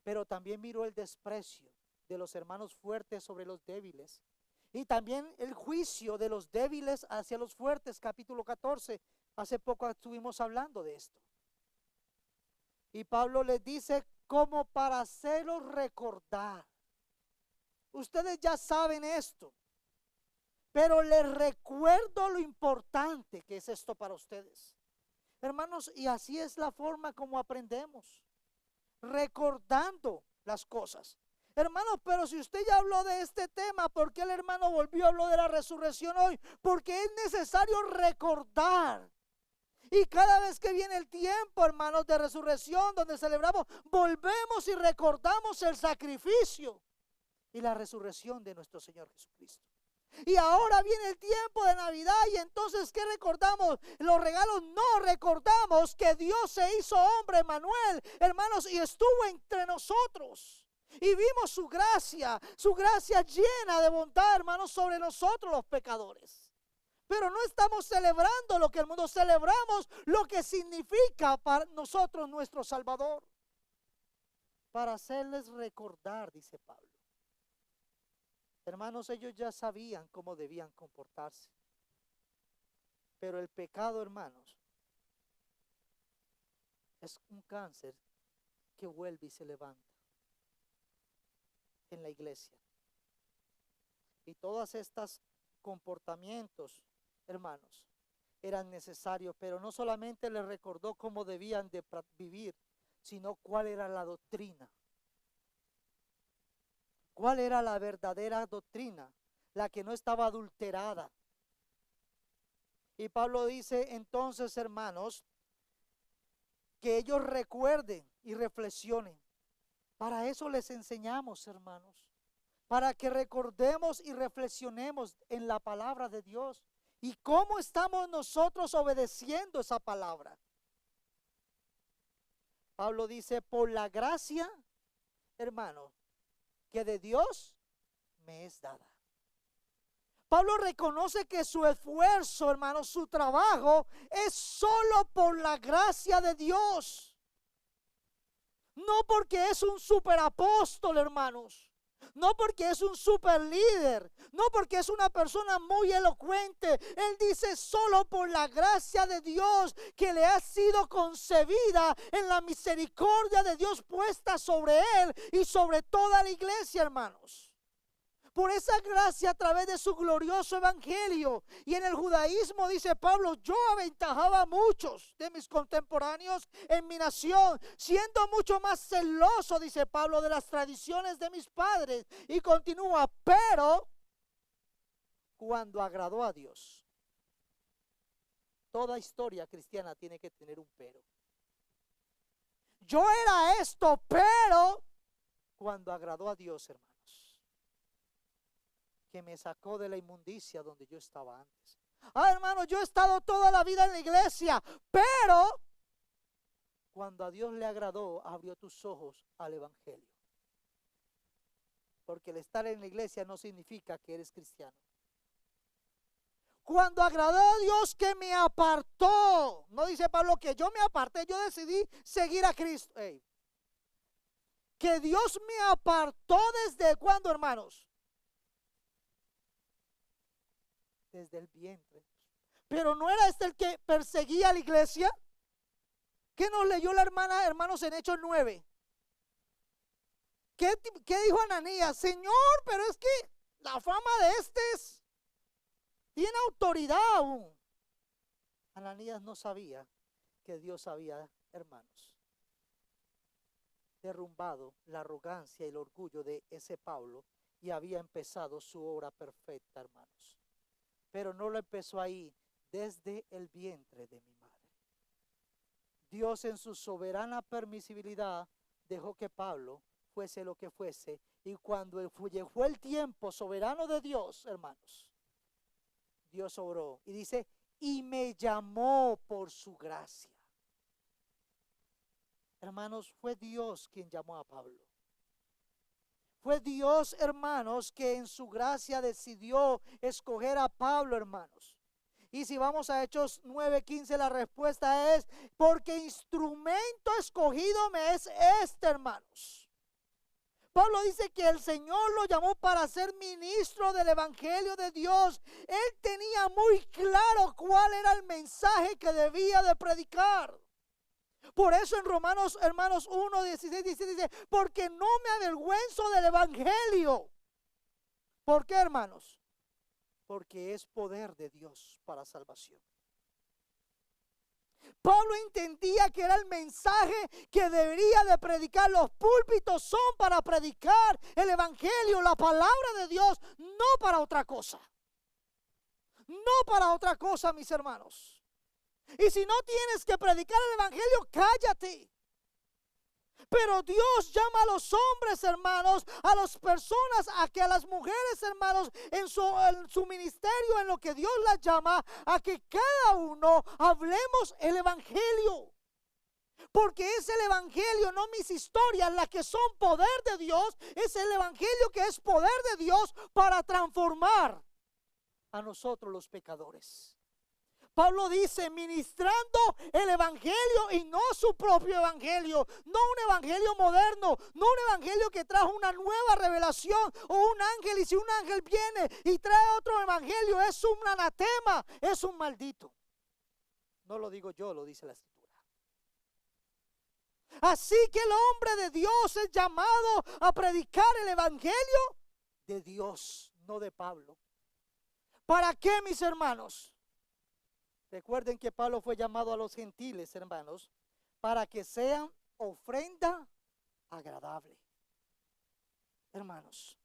Pero también miró el desprecio de los hermanos fuertes sobre los débiles. Y también el juicio de los débiles hacia los fuertes, capítulo 14. Hace poco estuvimos hablando de esto. Y Pablo les dice como para hacerlos recordar. Ustedes ya saben esto, pero les recuerdo lo importante que es esto para ustedes. Hermanos, y así es la forma como aprendemos, recordando las cosas. Hermanos, pero si usted ya habló de este tema, ¿por qué el hermano volvió a hablar de la resurrección hoy? Porque es necesario recordar. Y cada vez que viene el tiempo, hermanos, de resurrección, donde celebramos, volvemos y recordamos el sacrificio y la resurrección de nuestro Señor Jesucristo. Y ahora viene el tiempo de Navidad y entonces ¿qué recordamos? Los regalos. No, recordamos que Dios se hizo hombre, Emmanuel, hermanos, y estuvo entre nosotros. Y vimos su gracia llena de bondad, hermanos, sobre nosotros los pecadores. Pero no estamos celebrando lo que el mundo, celebramos lo que significa para nosotros nuestro Salvador. Para hacerles recordar, dice Pablo. Hermanos, ellos ya sabían cómo debían comportarse. Pero el pecado, hermanos, es un cáncer que vuelve y se levanta en la iglesia. Y todos estos comportamientos, hermanos, eran necesarios, pero no solamente les recordó cómo debían de vivir, sino cuál era la doctrina. ¿Cuál era la verdadera doctrina? La que no estaba adulterada. Y Pablo dice entonces, hermanos, que ellos recuerden y reflexionen. Para eso les enseñamos, hermanos. Para que recordemos y reflexionemos en la palabra de Dios. ¿Y cómo estamos nosotros obedeciendo esa palabra? Pablo dice, por la gracia, hermano, que de Dios me es dada. Pablo reconoce que su esfuerzo, hermano, su trabajo es solo por la gracia de Dios. No porque es un superapóstol, hermanos. No porque es un super líder, no porque es una persona muy elocuente. Él dice solo por la gracia de Dios que le ha sido concebida en la misericordia de Dios puesta sobre él y sobre toda la iglesia, hermanos. Por esa gracia a través de su glorioso evangelio. Y en el judaísmo, dice Pablo, yo aventajaba a muchos de mis contemporáneos en mi nación, siendo mucho más celoso, dice Pablo, de las tradiciones de mis padres. Y continúa, pero cuando agradó a Dios. Toda historia cristiana tiene que tener un pero. Yo era esto, pero cuando agradó a Dios, hermano, que me sacó de la inmundicia donde yo estaba antes. Hermano, yo he estado toda la vida en la iglesia, pero cuando a Dios le agradó, abrió tus ojos al evangelio. Porque el estar en la iglesia no significa que eres cristiano. Cuando agradó a Dios que me apartó, no dice Pablo que yo me aparté, yo decidí seguir a Cristo. Que Dios me apartó desde cuándo, hermanos. Desde el vientre. Pero no era este el que perseguía a la iglesia. ¿Qué nos leyó la hermana, hermanos, en Hechos 9? ¿Qué dijo Ananías? Señor, pero es que la fama de este tiene autoridad aún. Ananías no sabía que Dios había, hermanos, derrumbado la arrogancia y el orgullo de ese Pablo y había empezado su obra perfecta, hermanos. Pero no lo empezó ahí, desde el vientre de mi madre. Dios en su soberana permisibilidad dejó que Pablo fuese lo que fuese. Y cuando llegó el tiempo soberano de Dios, hermanos, Dios obró. Y dice, y me llamó por su gracia. Hermanos, fue Dios quien llamó a Pablo. Fue Dios, hermanos, que en su gracia decidió escoger a Pablo, hermanos. Y si vamos a Hechos 9:15, la respuesta es: porque instrumento escogido me es este, hermanos. Pablo dice que el Señor lo llamó para ser ministro del Evangelio de Dios. Él tenía muy claro cuál era el mensaje que debía de predicar. Por eso en Romanos, hermanos, 1:16 dice: porque no me avergüenzo del Evangelio. ¿Por qué, hermanos? Porque es poder de Dios para salvación. Pablo entendía que era el mensaje que debería de predicar. Los púlpitos son para predicar el Evangelio, la palabra de Dios, no para otra cosa. No para otra cosa, mis hermanos. Y si no tienes que predicar el Evangelio, cállate. Pero Dios llama a los hombres, hermanos, a las personas, a las mujeres, hermanos, en su ministerio, en lo que Dios las llama, a que cada uno hablemos el Evangelio. Porque es el Evangelio, no mis historias, las que son poder de Dios. Es el Evangelio que es poder de Dios para transformar a nosotros los pecadores. Pablo dice: ministrando el Evangelio y no su propio Evangelio, no un Evangelio moderno, no un Evangelio que trajo una nueva revelación o un ángel, y si un ángel viene y trae otro Evangelio es un anatema, es un maldito. No lo digo yo, lo dice la Escritura. Así que el hombre de Dios es llamado a predicar el Evangelio de Dios, no de Pablo. ¿Para qué, mis hermanos? Recuerden que Pablo fue llamado a los gentiles, hermanos, para que sean ofrenda agradable. Hermanos,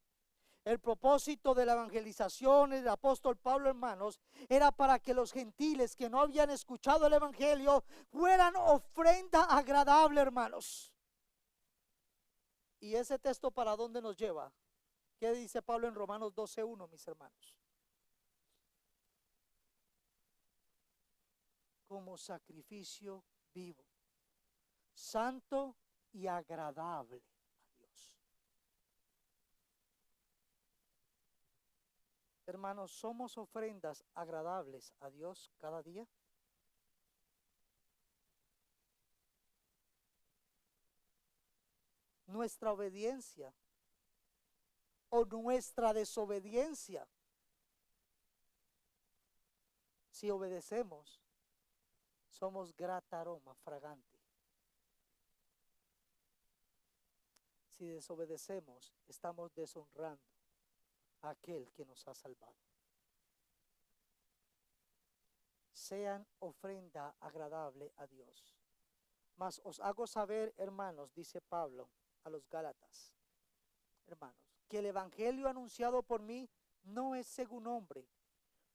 el propósito de la evangelización del apóstol Pablo, hermanos, era para que los gentiles que no habían escuchado el evangelio fueran ofrenda agradable, hermanos. ¿Y ese texto para dónde nos lleva? ¿Qué dice Pablo en Romanos 12:1, mis hermanos? Como sacrificio vivo, santo y agradable a Dios. Hermanos, ¿somos ofrendas agradables a Dios cada día? Nuestra obediencia o nuestra desobediencia, si obedecemos, somos grata aroma fragante. Si desobedecemos, estamos deshonrando a aquel que nos ha salvado. Sean ofrenda agradable a Dios. Mas os hago saber, hermanos, dice Pablo a los Gálatas, hermanos, que el evangelio anunciado por mí no es según hombre,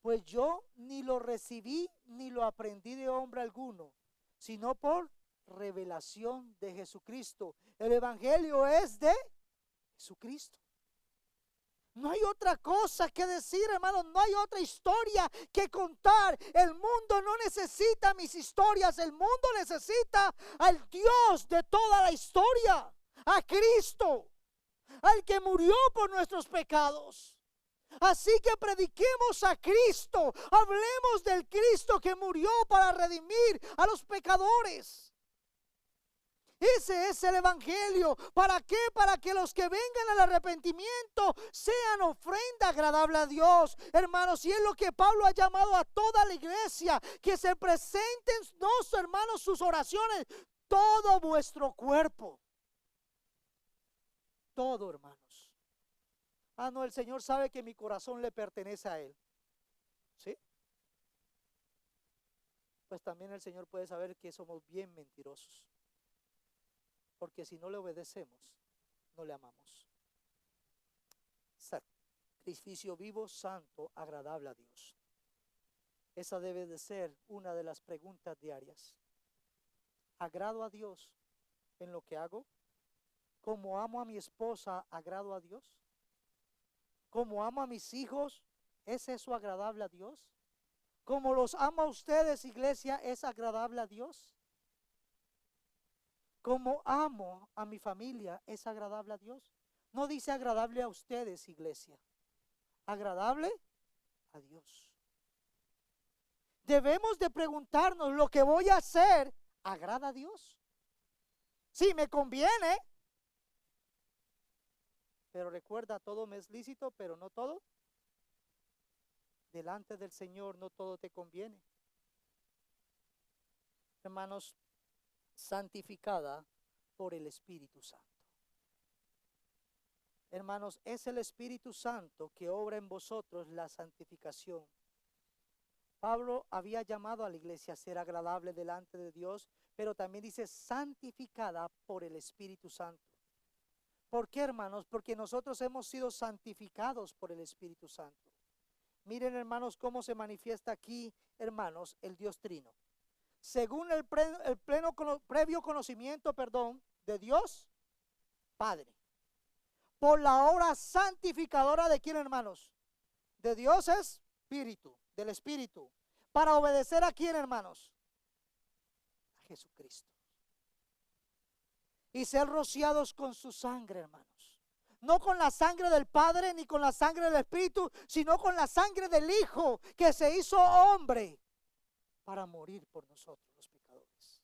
pues yo ni lo recibí ni lo aprendí de hombre alguno, sino por revelación de Jesucristo. El evangelio es de Jesucristo. No hay otra cosa que decir, hermanos, no hay otra historia que contar. El mundo no necesita mis historias, el mundo necesita al Dios de toda la historia, a Cristo, al que murió por nuestros pecados. Así que prediquemos a Cristo, hablemos del Cristo que murió para redimir a los pecadores. Ese es el evangelio. ¿Para qué? Para que los que vengan al arrepentimiento sean ofrenda agradable a Dios, hermanos. Y es lo que Pablo ha llamado a toda la iglesia, que se presenten, hermanos, sus oraciones, todo vuestro cuerpo, todo, hermanos. Ah, no, el Señor sabe que mi corazón le pertenece a Él. ¿Sí? Pues también el Señor puede saber que somos bien mentirosos. Porque si no le obedecemos, no le amamos. Sacrificio vivo, santo, agradable a Dios. Esa debe de ser una de las preguntas diarias. ¿Agrado a Dios en lo que hago? ¿Como amo a mi esposa, agrado a Dios? ¿Como amo a mis hijos, es eso agradable a Dios? ¿Como los amo a ustedes, iglesia, es agradable a Dios? como amo a mi familia, es agradable a Dios. No dice agradable a ustedes, iglesia. Agradable a Dios. Debemos de preguntarnos, ¿lo que voy a hacer agrada a Dios? Sí, me conviene. Pero recuerda, todo me es lícito, pero no todo. Delante del Señor no todo te conviene. Hermanos, santificada por el Espíritu Santo. Hermanos, es el Espíritu Santo que obra en vosotros la santificación. Pablo había llamado a la iglesia a ser agradable delante de Dios, pero también dice santificada por el Espíritu Santo. ¿Por qué, hermanos? Porque nosotros hemos sido santificados por el Espíritu Santo. Miren, hermanos, cómo se manifiesta aquí, hermanos, el Dios Trino. Según el previo conocimiento, de Dios Padre. Por la obra santificadora de quién, hermanos? De Dios es Espíritu, del Espíritu. Para obedecer a quién, hermanos? A Jesucristo. Y ser rociados con su sangre, hermanos. No con la sangre del Padre ni con la sangre del Espíritu, sino con la sangre del Hijo que se hizo hombre para morir por nosotros los pecadores.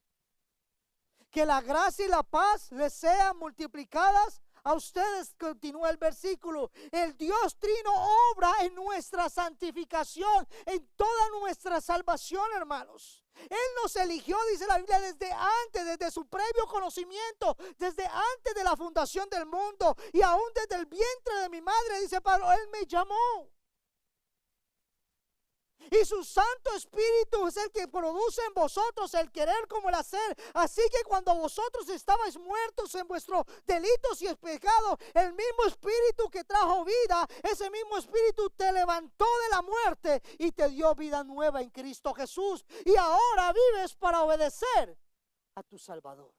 Que la gracia y la paz les sean multiplicadas a ustedes. Continúa el versículo. El Dios Trino obra en nuestra santificación, en toda nuestra salvación, hermanos. Él nos eligió, dice la Biblia, desde antes, desde su previo conocimiento, desde antes de la fundación del mundo y aún desde el vientre de mi madre, dice Pablo, Él me llamó. Y su Santo Espíritu es el que produce en vosotros el querer como el hacer. Así que cuando vosotros estabais muertos en vuestros delitos y pecados, el mismo Espíritu que trajo vida, ese mismo Espíritu te levantó de la muerte y te dio vida nueva en Cristo Jesús. Y ahora vives para obedecer a tu Salvador,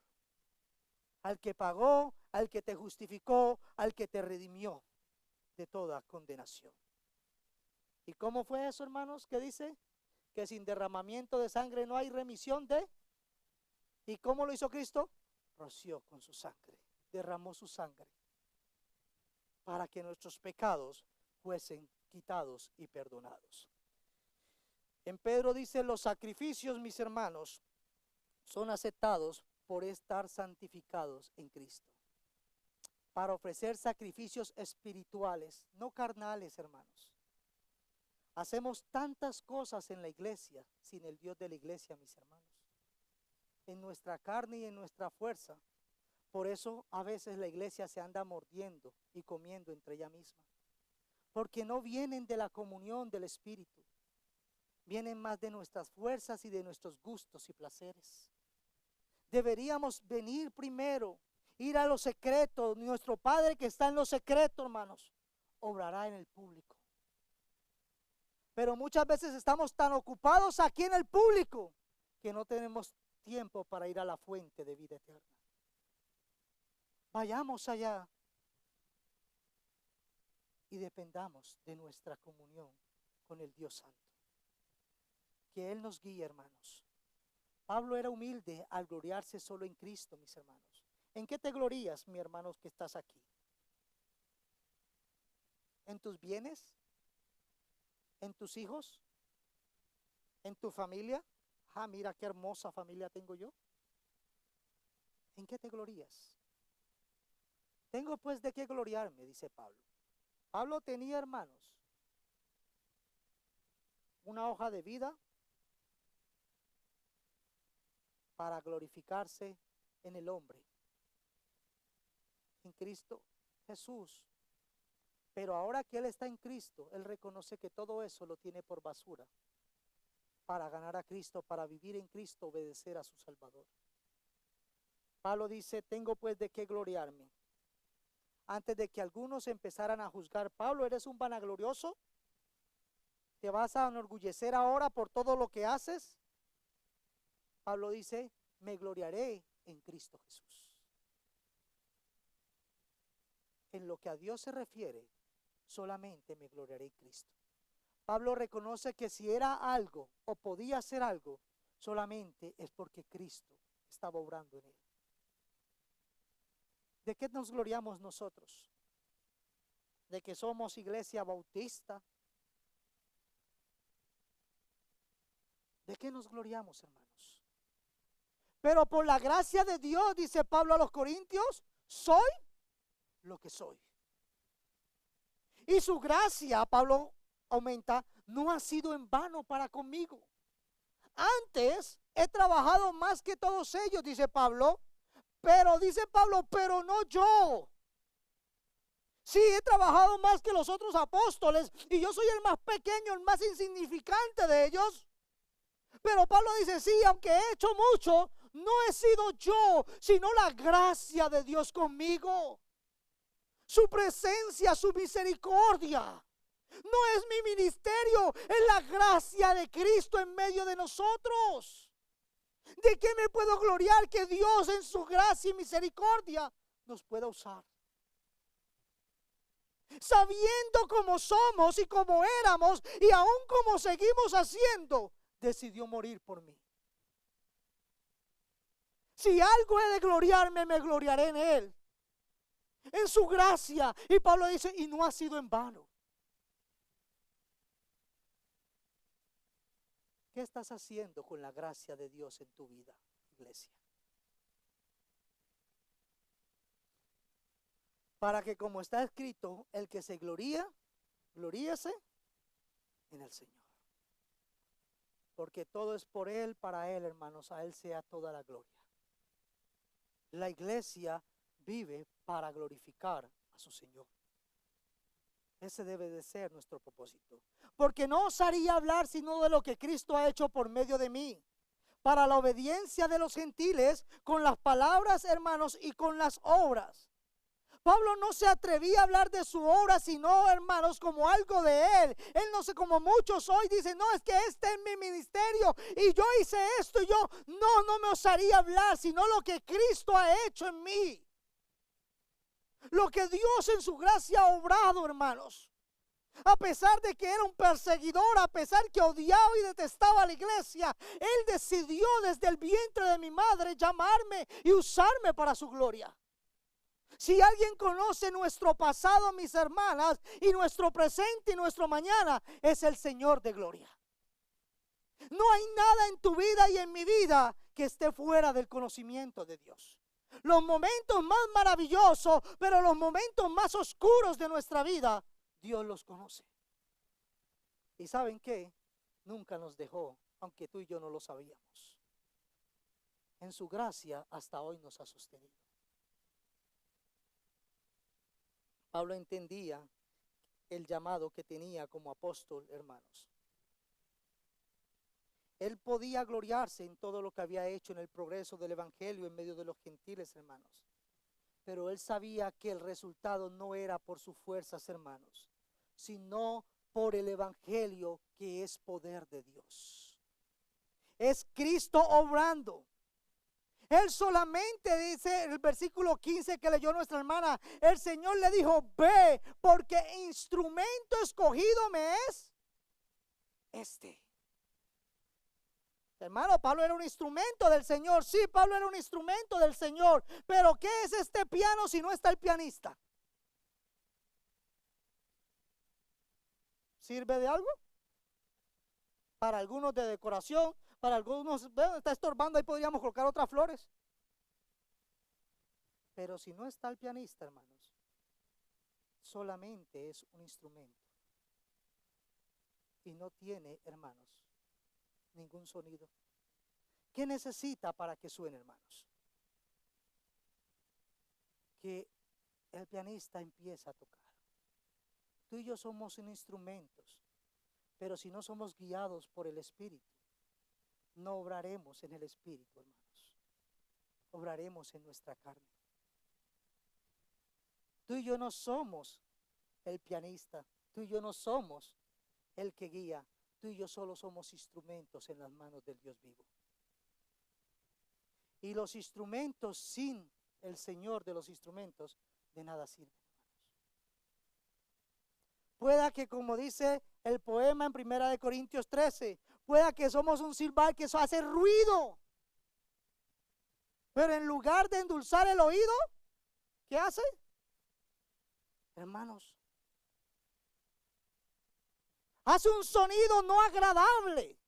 al que pagó, al que te justificó, al que te redimió de toda condenación. ¿Y cómo fue eso, hermanos? ¿Qué dice? Que sin derramamiento de sangre no hay remisión de. ¿Y cómo lo hizo Cristo? Roció con su sangre, derramó su sangre para que nuestros pecados fuesen quitados y perdonados. En Pedro dice, los sacrificios, mis hermanos, son aceptados por estar santificados en Cristo. Para ofrecer sacrificios espirituales, no carnales, hermanos. Hacemos tantas cosas en la iglesia sin el Dios de la iglesia, mis hermanos. En nuestra carne y en nuestra fuerza. Por eso a veces la iglesia se anda mordiendo y comiendo entre ella misma. Porque no vienen de la comunión del Espíritu. Vienen más de nuestras fuerzas y de nuestros gustos y placeres. Deberíamos venir primero, ir a lo secreto. Nuestro Padre que está en lo secreto, hermanos, obrará en el público. Pero muchas veces estamos tan ocupados aquí en el público que no tenemos tiempo para ir a la fuente de vida eterna. Vayamos allá y dependamos de nuestra comunión con el Dios Santo. Que Él nos guíe, hermanos. Pablo era humilde al gloriarse solo en Cristo, mis hermanos. ¿En qué te glorías, mi hermano, que estás aquí? ¿En tus bienes? ¿En tus hijos? ¿En tu familia? Ah, mira qué hermosa familia tengo yo. ¿En qué te glorías? Tengo pues de qué gloriarme, dice Pablo. Pablo tenía, hermanos, una hoja de vida para glorificarse en el hombre, en Cristo Jesús. Pero ahora que él está en Cristo, él reconoce que todo eso lo tiene por basura para ganar a Cristo, para vivir en Cristo, obedecer a su Salvador. Pablo dice, tengo pues de qué gloriarme. Antes de que algunos empezaran a juzgar, Pablo, ¿eres un vanaglorioso? ¿Te vas a enorgullecer ahora por todo lo que haces? Pablo dice, me gloriaré en Cristo Jesús. En lo que a Dios se refiere, solamente me gloriaré en Cristo. Pablo reconoce que si era algo o podía hacer algo, solamente es porque Cristo estaba obrando en él. ¿De qué nos gloriamos nosotros? ¿De que somos iglesia bautista? ¿De qué nos gloriamos, hermanos? Pero por la gracia de Dios, dice Pablo a los Corintios, soy lo que soy. Y su gracia, Pablo aumenta, no ha sido en vano para conmigo. Antes he trabajado más que todos ellos, dice Pablo, pero no yo. Sí, he trabajado más que los otros apóstoles y yo soy el más pequeño, el más insignificante de ellos. Pero Pablo dice, sí, aunque he hecho mucho, no he sido yo, sino la gracia de Dios conmigo. Su presencia, su misericordia. No es mi ministerio, es la gracia de Cristo en medio de nosotros. ¿De qué me puedo gloriar? Que Dios en su gracia y misericordia nos pueda usar. Sabiendo cómo somos y cómo éramos y aún como seguimos haciendo, decidió morir por mí. Si algo he de gloriarme, me gloriaré en Él, en su gracia. Y Pablo dice, y no ha sido en vano. ¿Qué estás haciendo con la gracia de Dios en tu vida, iglesia? Para que, como está escrito, el que se gloría, gloríese en el Señor. Porque todo es por Él, para Él, hermanos, a Él sea toda la gloria. La iglesia vive para glorificar a su Señor. Ese debe de ser nuestro propósito. Porque no osaría hablar sino de lo que Cristo ha hecho por medio de mí, para la obediencia de los gentiles, con las palabras, hermanos, y con las obras. Pablo no se atrevía a hablar de su obra, sino, hermanos, como algo de él. Él no sé, como muchos hoy dicen, no, es que este es mi ministerio y yo hice esto y yo, no me osaría hablar, sino lo que Cristo ha hecho en mí. Lo que Dios en su gracia ha obrado, hermanos. A pesar de que era un perseguidor, a pesar que odiaba y detestaba a la iglesia, Él decidió desde el vientre de mi madre llamarme y usarme para su gloria. Si alguien conoce nuestro pasado, mis hermanas, y nuestro presente y nuestro mañana, es el Señor de gloria. No hay nada en tu vida y en mi vida que esté fuera del conocimiento de Dios. Los momentos más maravillosos, pero los momentos más oscuros de nuestra vida, Dios los conoce. ¿Y saben qué? Nunca nos dejó, aunque tú y yo no lo sabíamos. En su gracia hasta hoy nos ha sostenido. Pablo entendía el llamado que tenía como apóstol, hermanos. Él podía gloriarse en todo lo que había hecho en el progreso del evangelio en medio de los gentiles, hermanos. Pero él sabía que el resultado no era por sus fuerzas, hermanos, sino por el evangelio, que es poder de Dios. Es Cristo obrando. Él solamente dice el versículo 15 que leyó nuestra hermana, el Señor le dijo, ve, porque instrumento escogido me es este. Hermano, Pablo era un instrumento del Señor. Sí, Pablo era un instrumento del Señor. Pero ¿qué es este piano si no está el pianista? ¿Sirve de algo? Para algunos de decoración, para algunos está estorbando, ahí podríamos colocar otras flores. Pero si no está el pianista, hermanos, solamente es un instrumento. Y no tiene, hermanos, ningún sonido. ¿Qué necesita para que suene, hermanos? Que el pianista empiece a tocar. Tú y yo somos instrumentos, pero si no somos guiados por el Espíritu, no obraremos en el Espíritu, hermanos. Obraremos en nuestra carne. Tú y yo no somos el pianista, tú y yo no somos el que guía. Tú y yo solo somos instrumentos en las manos del Dios vivo. Y los instrumentos sin el Señor de los instrumentos, de nada sirven, hermanos. Pueda que, como dice el poema en 1 Corintios 13, pueda que somos un silbar que eso hace ruido. Pero en lugar de endulzar el oído, ¿qué hace? Hermanos, hace un sonido no agradable.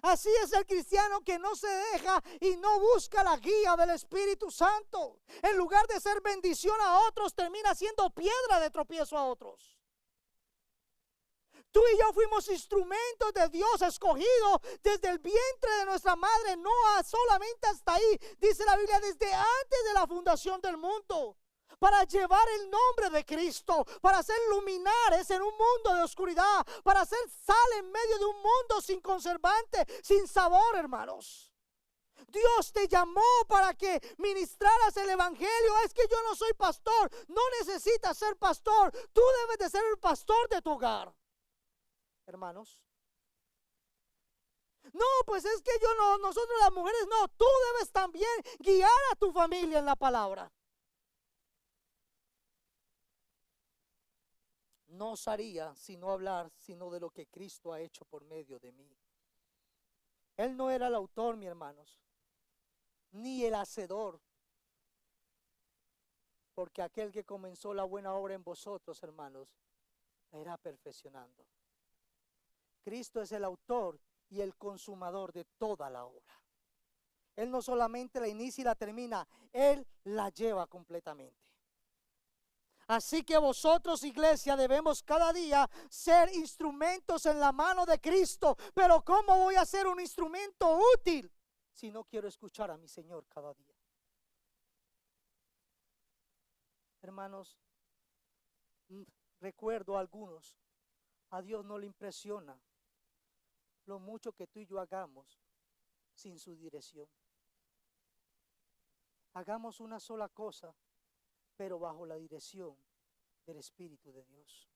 Así es el cristiano que no se deja y no busca la guía del Espíritu Santo. En lugar de ser bendición a otros, termina siendo piedra de tropiezo a otros. Tú y yo fuimos instrumentos de Dios escogidos desde el vientre de nuestra madre, no solamente hasta ahí, dice la Biblia, desde antes de la fundación del mundo, para llevar el nombre de Cristo, para ser luminares en un mundo de oscuridad, para ser sal en medio de un mundo sin conservante, sin sabor, hermanos. Dios te llamó para que ministraras el evangelio. Es que yo no soy pastor. No necesitas ser pastor. Tú debes de ser el pastor de tu hogar, hermanos. No, pues es que yo no, nosotros las mujeres no. Tú debes también guiar a tu familia en la palabra. No osaría sino hablar sino de lo que Cristo ha hecho por medio de mí. Él no era el autor, mis hermanos, ni el hacedor, porque aquel que comenzó la buena obra en vosotros, hermanos, la irá perfeccionando. Cristo es el autor y el consumador de toda la obra. Él no solamente la inicia y la termina, Él la lleva completamente. Así que vosotros, iglesia, debemos cada día ser instrumentos en la mano de Cristo. Pero ¿cómo voy a ser un instrumento útil si no quiero escuchar a mi Señor cada día? Hermanos, recuerdo a algunos, a Dios no le impresiona lo mucho que tú y yo hagamos sin su dirección. Hagamos una sola cosa, pero bajo la dirección del Espíritu de Dios.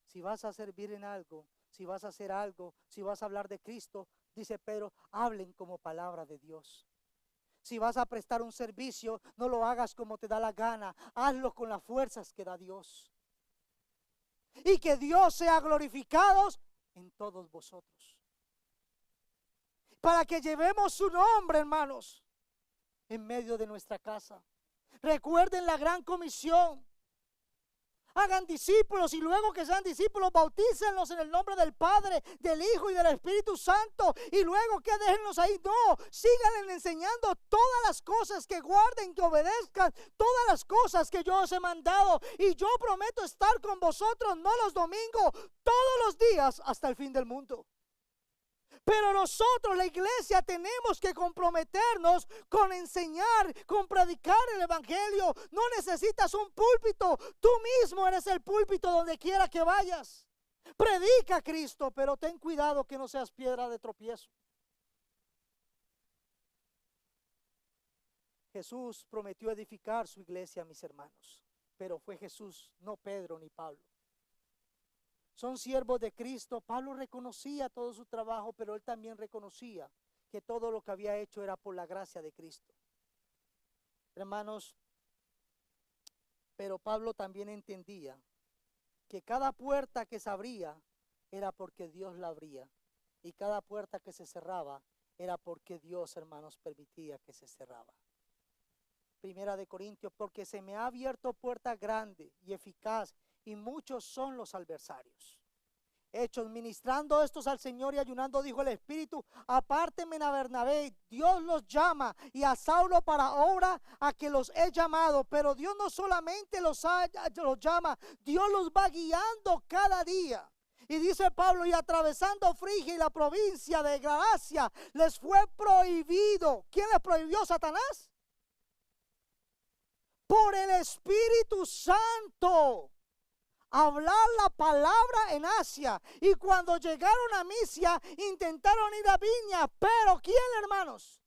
Si vas a servir en algo, si vas a hacer algo, si vas a hablar de Cristo, dice Pedro, hablen como palabra de Dios. Si vas a prestar un servicio, no lo hagas como te da la gana, hazlo con las fuerzas que da Dios. Y que Dios sea glorificado en todos vosotros. Para que llevemos su nombre, hermanos, en medio de nuestra casa. Recuerden la gran comisión. Hagan discípulos y luego que sean discípulos, bautícenlos en el nombre del Padre, del Hijo y del Espíritu Santo. Y luego que déjenlos ahí, no, síganle enseñando todas las cosas, que guarden, que obedezcan todas las cosas que yo os he mandado. Y yo prometo estar con vosotros, no los domingos, todos los días hasta el fin del mundo. Pero nosotros, la iglesia, tenemos que comprometernos con enseñar, con predicar el evangelio. No necesitas un púlpito, tú mismo eres el púlpito donde quiera que vayas. Predica a Cristo, pero ten cuidado que no seas piedra de tropiezo. Jesús prometió edificar su iglesia, mis hermanos, pero fue Jesús, no Pedro ni Pablo. Son siervos de Cristo. Pablo reconocía todo su trabajo, pero él también reconocía que todo lo que había hecho era por la gracia de Cristo. Hermanos, pero Pablo también entendía que cada puerta que se abría era porque Dios la abría, y cada puerta que se cerraba era porque Dios, hermanos, permitía que se cerraba. Primera de Corintios, porque se me ha abierto puerta grande y eficaz, y muchos son los adversarios. Hechos, ministrando estos al Señor y ayunando, dijo el Espíritu, apártenme a Bernabé. Dios los llama, y a Saulo para obra a que los he llamado. Pero Dios no solamente los llama, Dios los va guiando cada día. Y dice Pablo, y atravesando Frigia y la provincia de Galacia, les fue prohibido. ¿Quién les prohibió? ¿Satanás? Por el Espíritu Santo, hablar la palabra en Asia. Y cuando llegaron a Misia, intentaron ir a Viña. Pero ¿quién, hermanos?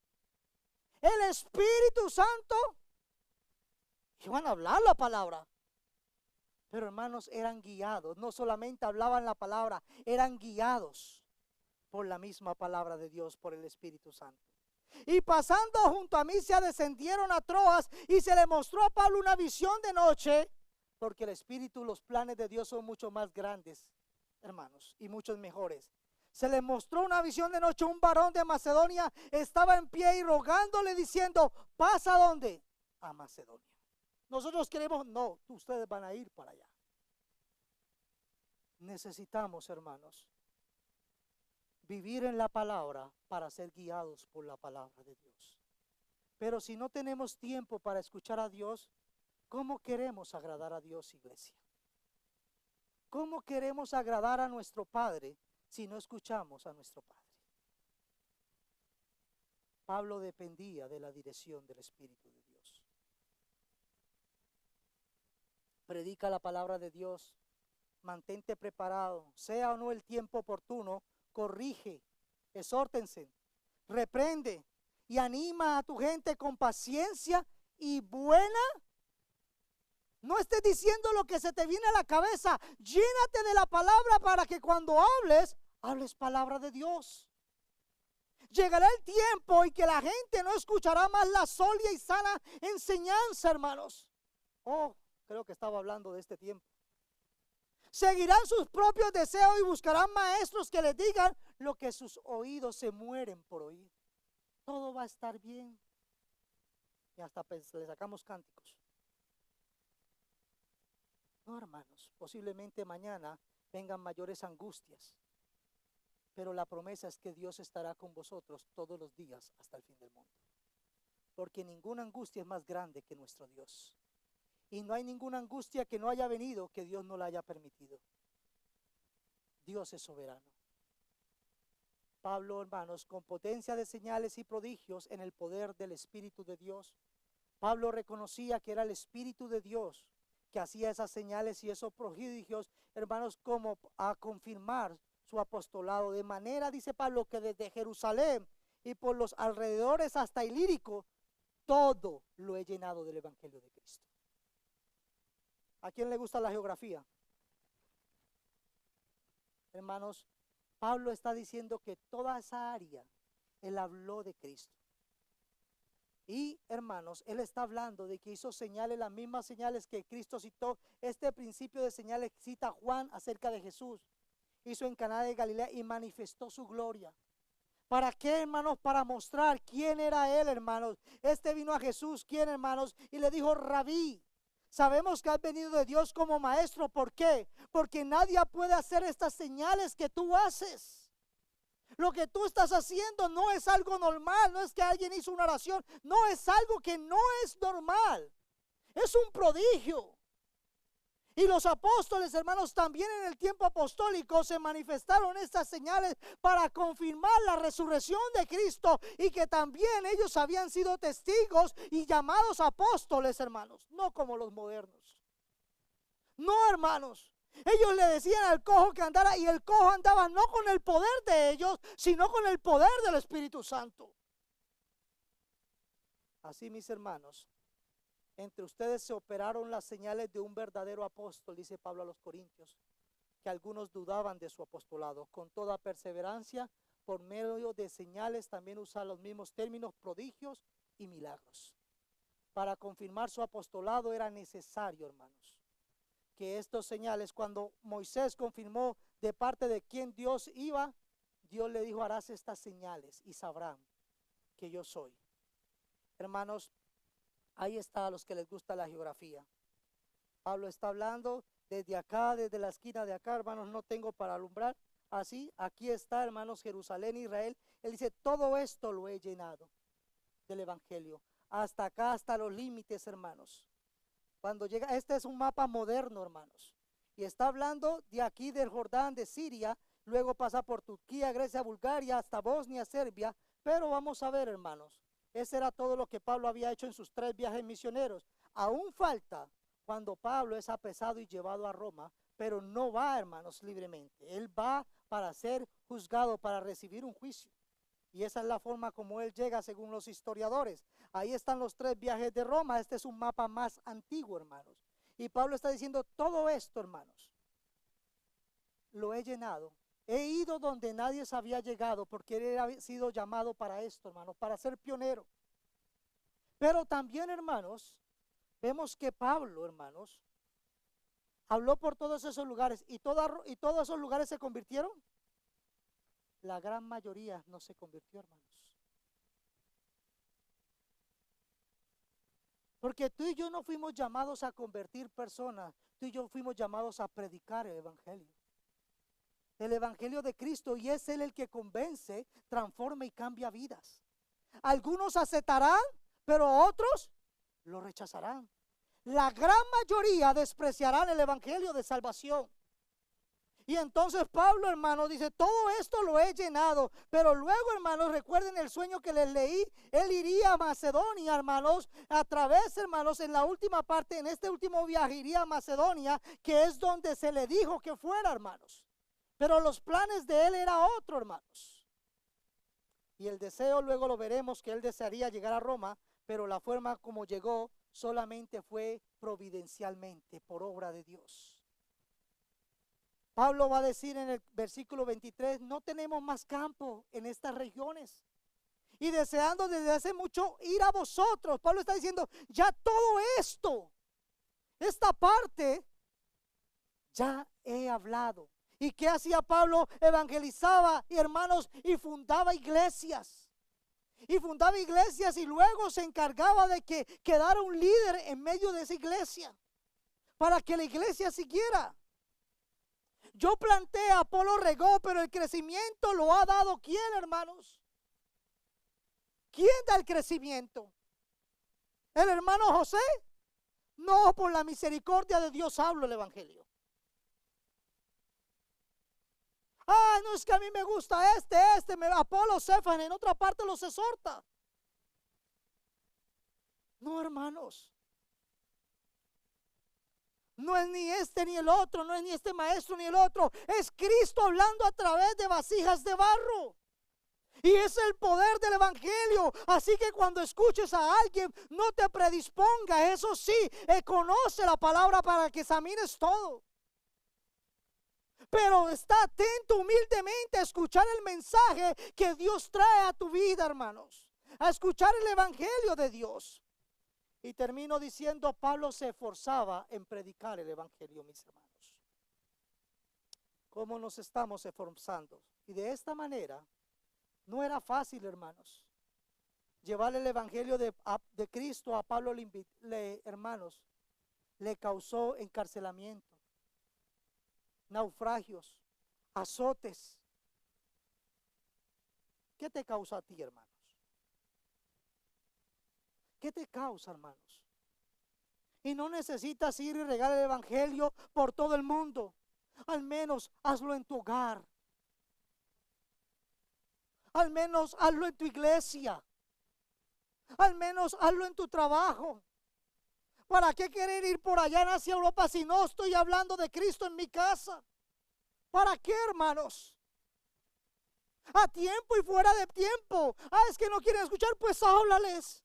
El Espíritu Santo. Iban a hablar la palabra. Pero hermanos, eran guiados. No solamente hablaban la palabra, eran guiados por la misma palabra de Dios, por el Espíritu Santo. Y pasando junto a Misia, descendieron a Troas, y se le mostró a Pablo una visión de noche. Porque el Espíritu, los planes de Dios son mucho más grandes, hermanos, y muchos mejores. Se le mostró una visión de noche. Un varón de Macedonia estaba en pie y rogándole diciendo, ¿pasa a dónde? A Macedonia. Nosotros queremos, no, ustedes van a ir para allá. Necesitamos, hermanos, vivir en la palabra para ser guiados por la palabra de Dios. Pero si no tenemos tiempo para escuchar a Dios, ¿cómo queremos agradar a Dios, iglesia? ¿Cómo queremos agradar a nuestro Padre si no escuchamos a nuestro Padre? Pablo dependía de la dirección del Espíritu de Dios. Predica la palabra de Dios, mantente preparado, sea o no el tiempo oportuno, corrige, exhórtense, reprende y anima a tu gente con paciencia y buena. No estés diciendo lo que se te viene a la cabeza. Llénate de la palabra para que cuando hables, hables palabra de Dios. Llegará el tiempo en que la gente no escuchará más la sólida y sana enseñanza, hermanos. Oh, creo que estaba hablando de este tiempo. Seguirán sus propios deseos y buscarán maestros que les digan lo que sus oídos se mueren por oír. Todo va a estar bien. Y hasta le sacamos cánticos. No, hermanos, posiblemente mañana vengan mayores angustias. Pero la promesa es que Dios estará con vosotros todos los días hasta el fin del mundo. Porque ninguna angustia es más grande que nuestro Dios. Y no hay ninguna angustia que no haya venido que Dios no la haya permitido. Dios es soberano. Pablo, hermanos, con potencia de señales y prodigios en el poder del Espíritu de Dios. Pablo reconocía que era el Espíritu de Dios que hacía esas señales y esos prodigios, hermanos, como a confirmar su apostolado. De manera, dice Pablo, que desde Jerusalén y por los alrededores hasta Ilírico, todo lo he llenado del Evangelio de Cristo. ¿A quién le gusta la geografía? Hermanos, Pablo está diciendo que toda esa área, él habló de Cristo. Y hermanos, él está hablando de que hizo señales, las mismas señales que Cristo citó. Este principio de señales cita Juan acerca de Jesús. Hizo en Caná de Galilea y manifestó su gloria. ¿Para qué, hermanos? Para mostrar quién era él, hermanos. Este vino a Jesús, ¿quién, hermanos? Y le dijo, Rabí. Sabemos que has venido de Dios como maestro. ¿Por qué? Porque nadie puede hacer estas señales que tú haces. Lo que tú estás haciendo no es algo normal. No es que alguien hizo una oración. No, es algo que no es normal. Es un prodigio. Y los apóstoles, hermanos, también en el tiempo apostólico se manifestaron estas señales para confirmar la resurrección de Cristo y que también ellos habían sido testigos y llamados apóstoles, hermanos, no como los modernos. No, hermanos, ellos le decían al cojo que andara y el cojo andaba no con el poder de ellos, sino con el poder del Espíritu Santo. Así, mis hermanos, entre ustedes se operaron las señales de un verdadero apóstol, dice Pablo a los Corintios, que algunos dudaban de su apostolado. Con toda perseverancia, por medio de señales, también usa los mismos términos, prodigios y milagros. Para confirmar su apostolado era necesario, hermanos, que estos señales, cuando Moisés confirmó de parte de quién Dios iba, Dios le dijo, harás estas señales y sabrán que yo soy. Hermanos, ahí está a los que les gusta la geografía. Pablo está hablando desde acá, desde la esquina de acá, hermanos, no tengo para alumbrar. Así, aquí está, hermanos, Jerusalén, Israel. Él dice, todo esto lo he llenado del Evangelio. Hasta acá, hasta los límites, hermanos. Cuando llega, este es un mapa moderno, hermanos. Y está hablando de aquí del Jordán, de Siria, luego pasa por Turquía, Grecia, Bulgaria, hasta Bosnia, Serbia. Pero vamos a ver, hermanos. Ese era todo lo que Pablo había hecho en sus 3 viajes misioneros. Aún falta cuando Pablo es apresado y llevado a Roma, pero no va, hermanos, libremente. Él va para ser juzgado, para recibir un juicio. Y esa es la forma como él llega según los historiadores. Ahí están los 3 viajes de Roma. Este es un mapa más antiguo, hermanos. Y Pablo está diciendo, todo esto, hermanos, lo he llenado. He ido donde nadie se había llegado porque él había sido llamado para esto, hermanos, para ser pionero. Pero también, hermanos, vemos que Pablo, hermanos, habló por todos esos lugares y todos esos lugares se convirtieron. la gran mayoría no se convirtió, hermanos. Porque tú y yo no fuimos llamados a convertir personas, tú y yo fuimos llamados a predicar el Evangelio de Cristo, y es Él el que convence, transforma y cambia vidas. Algunos aceptarán, pero otros lo rechazarán. La gran mayoría despreciarán el Evangelio de salvación. Y entonces Pablo, hermanos, dice, todo esto lo he llenado. Pero luego, hermanos, recuerden el sueño que les leí. Él iría a Macedonia, hermanos, a través, hermanos, en la última parte, en este último viaje, iría a Macedonia, que es donde se le dijo que fuera, hermanos. Pero los planes de él era otro, hermanos. Y el deseo, luego lo veremos, que él desearía llegar a Roma, pero la forma como llegó solamente fue providencialmente, por obra de Dios. Pablo va a decir en el versículo 23, no tenemos más campo en estas regiones. Y deseando desde hace mucho ir a vosotros. Pablo está diciendo, ya todo esto, esta parte, ya he hablado. ¿Y qué hacía Pablo? Evangelizaba, y hermanos, y fundaba iglesias. Y fundaba iglesias y luego se encargaba de que quedara un líder en medio de esa iglesia, para que la iglesia siguiera. Yo planté, Apolo regó, pero el crecimiento lo ha dado ¿quién, hermanos? ¿Quién da el crecimiento? ¿El hermano José? No, por la misericordia de Dios hablo el evangelio. Ah, no, es que a mí me gusta Apolo, Cefas, en otra parte los exhorta. No, hermanos. No es ni este ni el otro, no es ni este maestro ni el otro. Es Cristo hablando a través de vasijas de barro. Y es el poder del evangelio. Así que cuando escuches a alguien, no te predisponga. Eso sí, conoce la palabra para que examines todo. Pero está atento humildemente a escuchar el mensaje que Dios trae a tu vida, hermanos. A escuchar el evangelio de Dios. Y termino diciendo, Pablo se esforzaba en predicar el evangelio, mis hermanos. ¿Cómo nos estamos esforzando? Y de esta manera, no era fácil, hermanos, llevar el evangelio de Cristo a Pablo, hermanos, le causó encarcelamiento, naufragios, azotes. ¿Qué te causa a ti, hermanos? ¿Qué te causa, hermanos? Y no necesitas ir y regar el evangelio por todo el mundo. Al menos hazlo en tu hogar. Al menos hazlo en tu iglesia. Al menos hazlo en tu trabajo. ¿Para qué querer ir por allá hacia Europa si no estoy hablando de Cristo en mi casa? ¿Para qué, hermanos? A tiempo y fuera de tiempo. Ah, es que no quieren escuchar, pues háblales.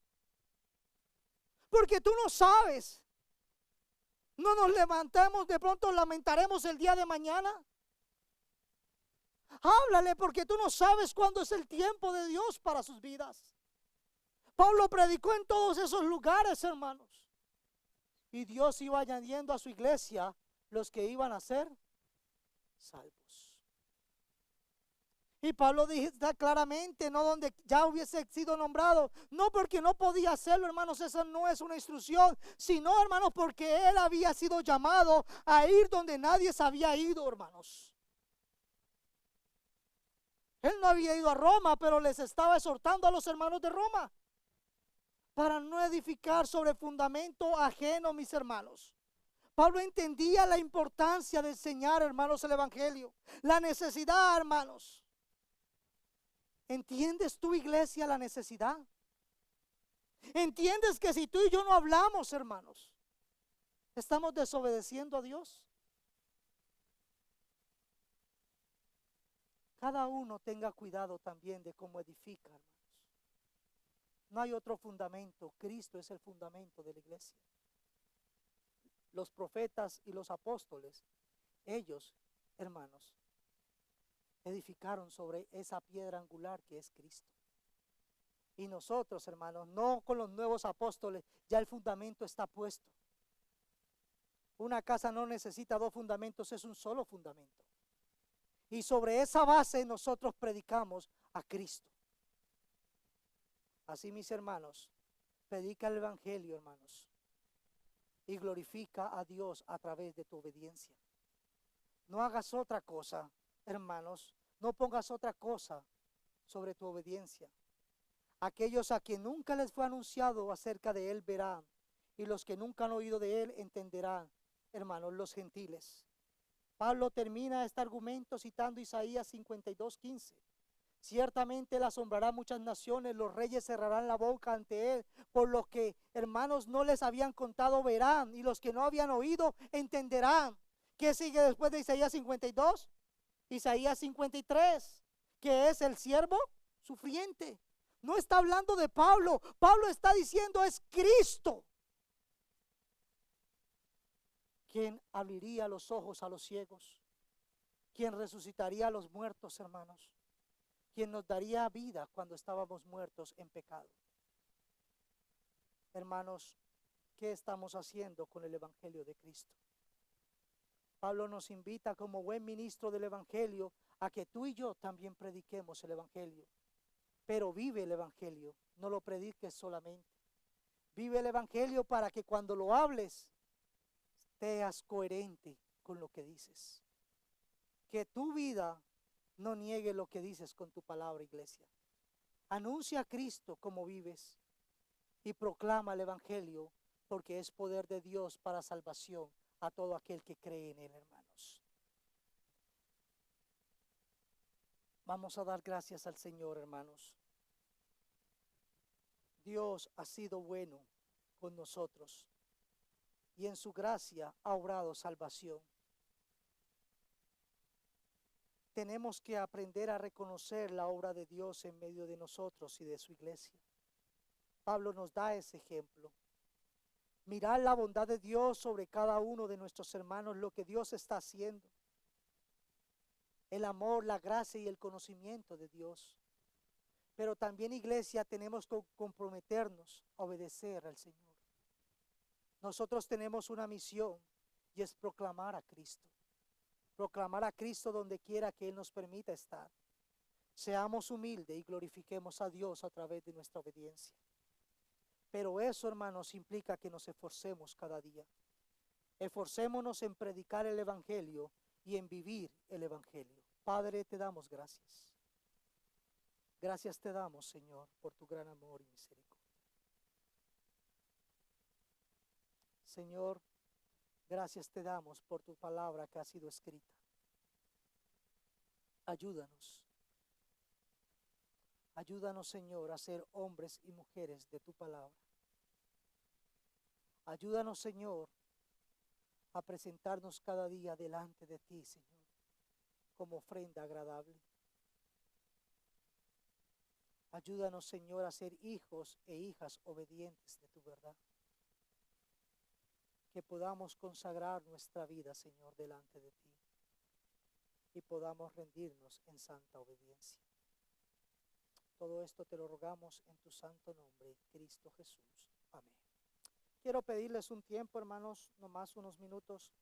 Porque tú no sabes. No nos levantemos, de pronto lamentaremos el día de mañana. Háblale, porque tú no sabes cuándo es el tiempo de Dios para sus vidas. Pablo predicó en todos esos lugares, hermanos. Y Dios iba añadiendo a su iglesia los que iban a ser salvos. Y Pablo dice claramente, no donde ya hubiese sido nombrado, no porque no podía hacerlo, hermanos, esa no es una instrucción, sino, hermanos, porque él había sido llamado a ir donde nadie se había ido, hermanos. Él no había ido a Roma, pero les estaba exhortando a los hermanos de Roma para no edificar sobre fundamento ajeno, mis hermanos. Pablo entendía la importancia de enseñar, hermanos, el evangelio, la necesidad, hermanos. ¿Entiendes tu iglesia la necesidad? ¿Entiendes que si tú y yo no hablamos, hermanos, estamos desobedeciendo a Dios? Cada uno tenga cuidado también de cómo edifica, hermanos. No hay otro fundamento. Cristo es el fundamento de la iglesia. Los profetas y los apóstoles, ellos, hermanos, edificaron sobre esa piedra angular que es Cristo. Y nosotros, hermanos, no con los nuevos apóstoles, ya el fundamento está puesto. Una casa no necesita dos fundamentos, es un solo fundamento. Y sobre esa base nosotros predicamos a Cristo. Así, mis hermanos, predica el evangelio, hermanos, y glorifica a Dios a través de tu obediencia. No hagas otra cosa, hermanos, no pongas otra cosa sobre tu obediencia. Aquellos a quien nunca les fue anunciado acerca de él verán, y los que nunca han oído de él entenderán, hermanos, los gentiles. Pablo termina este argumento citando Isaías 52:15. Ciertamente él asombrará a muchas naciones, los reyes cerrarán la boca ante él, por lo que, hermanos, no les habían contado verán, y los que no habían oído entenderán. ¿Qué sigue después de Isaías 52? Isaías 53, que es el siervo sufriente. No está hablando de Pablo. Pablo está diciendo es Cristo quien abriría los ojos a los ciegos, quien resucitaría a los muertos, hermanos, quien nos daría vida cuando estábamos muertos en pecado. Hermanos, ¿qué estamos haciendo con el evangelio de Cristo? Pablo nos invita como buen ministro del evangelio a que tú y yo también prediquemos el evangelio. Pero vive el evangelio, no lo prediques solamente. Vive el evangelio para que cuando lo hables seas coherente con lo que dices. Que tu vida no niegue lo que dices con tu palabra, iglesia. Anuncia a Cristo como vives y proclama el evangelio, porque es poder de Dios para salvación a todo aquel que cree en él, hermanos. Vamos a dar gracias al Señor, hermanos. Dios ha sido bueno con nosotros y en su gracia ha obrado salvación. Tenemos que aprender a reconocer la obra de Dios en medio de nosotros y de su iglesia. Pablo nos da ese ejemplo. Mirar la bondad de Dios sobre cada uno de nuestros hermanos, lo que Dios está haciendo. El amor, la gracia y el conocimiento de Dios. Pero también, iglesia, tenemos que comprometernos a obedecer al Señor. Nosotros tenemos una misión y es proclamar a Cristo. Proclamar a Cristo donde quiera que Él nos permita estar. Seamos humildes y glorifiquemos a Dios a través de nuestra obediencia. Pero eso, hermanos, implica que nos esforcemos cada día. Esforcémonos en predicar el evangelio y en vivir el evangelio. Padre, te damos gracias. Gracias te damos, Señor, por tu gran amor y misericordia. Señor, gracias te damos por tu palabra que ha sido escrita. Ayúdanos. Ayúdanos, Señor, a ser hombres y mujeres de tu palabra. Ayúdanos, Señor, a presentarnos cada día delante de ti, Señor, como ofrenda agradable. Ayúdanos, Señor, a ser hijos e hijas obedientes de tu verdad. Que podamos consagrar nuestra vida, Señor, delante de ti y podamos rendirnos en santa obediencia. Todo esto te lo rogamos en tu santo nombre, Cristo Jesús. Amén. Quiero pedirles un tiempo, hermanos, nomás unos minutos.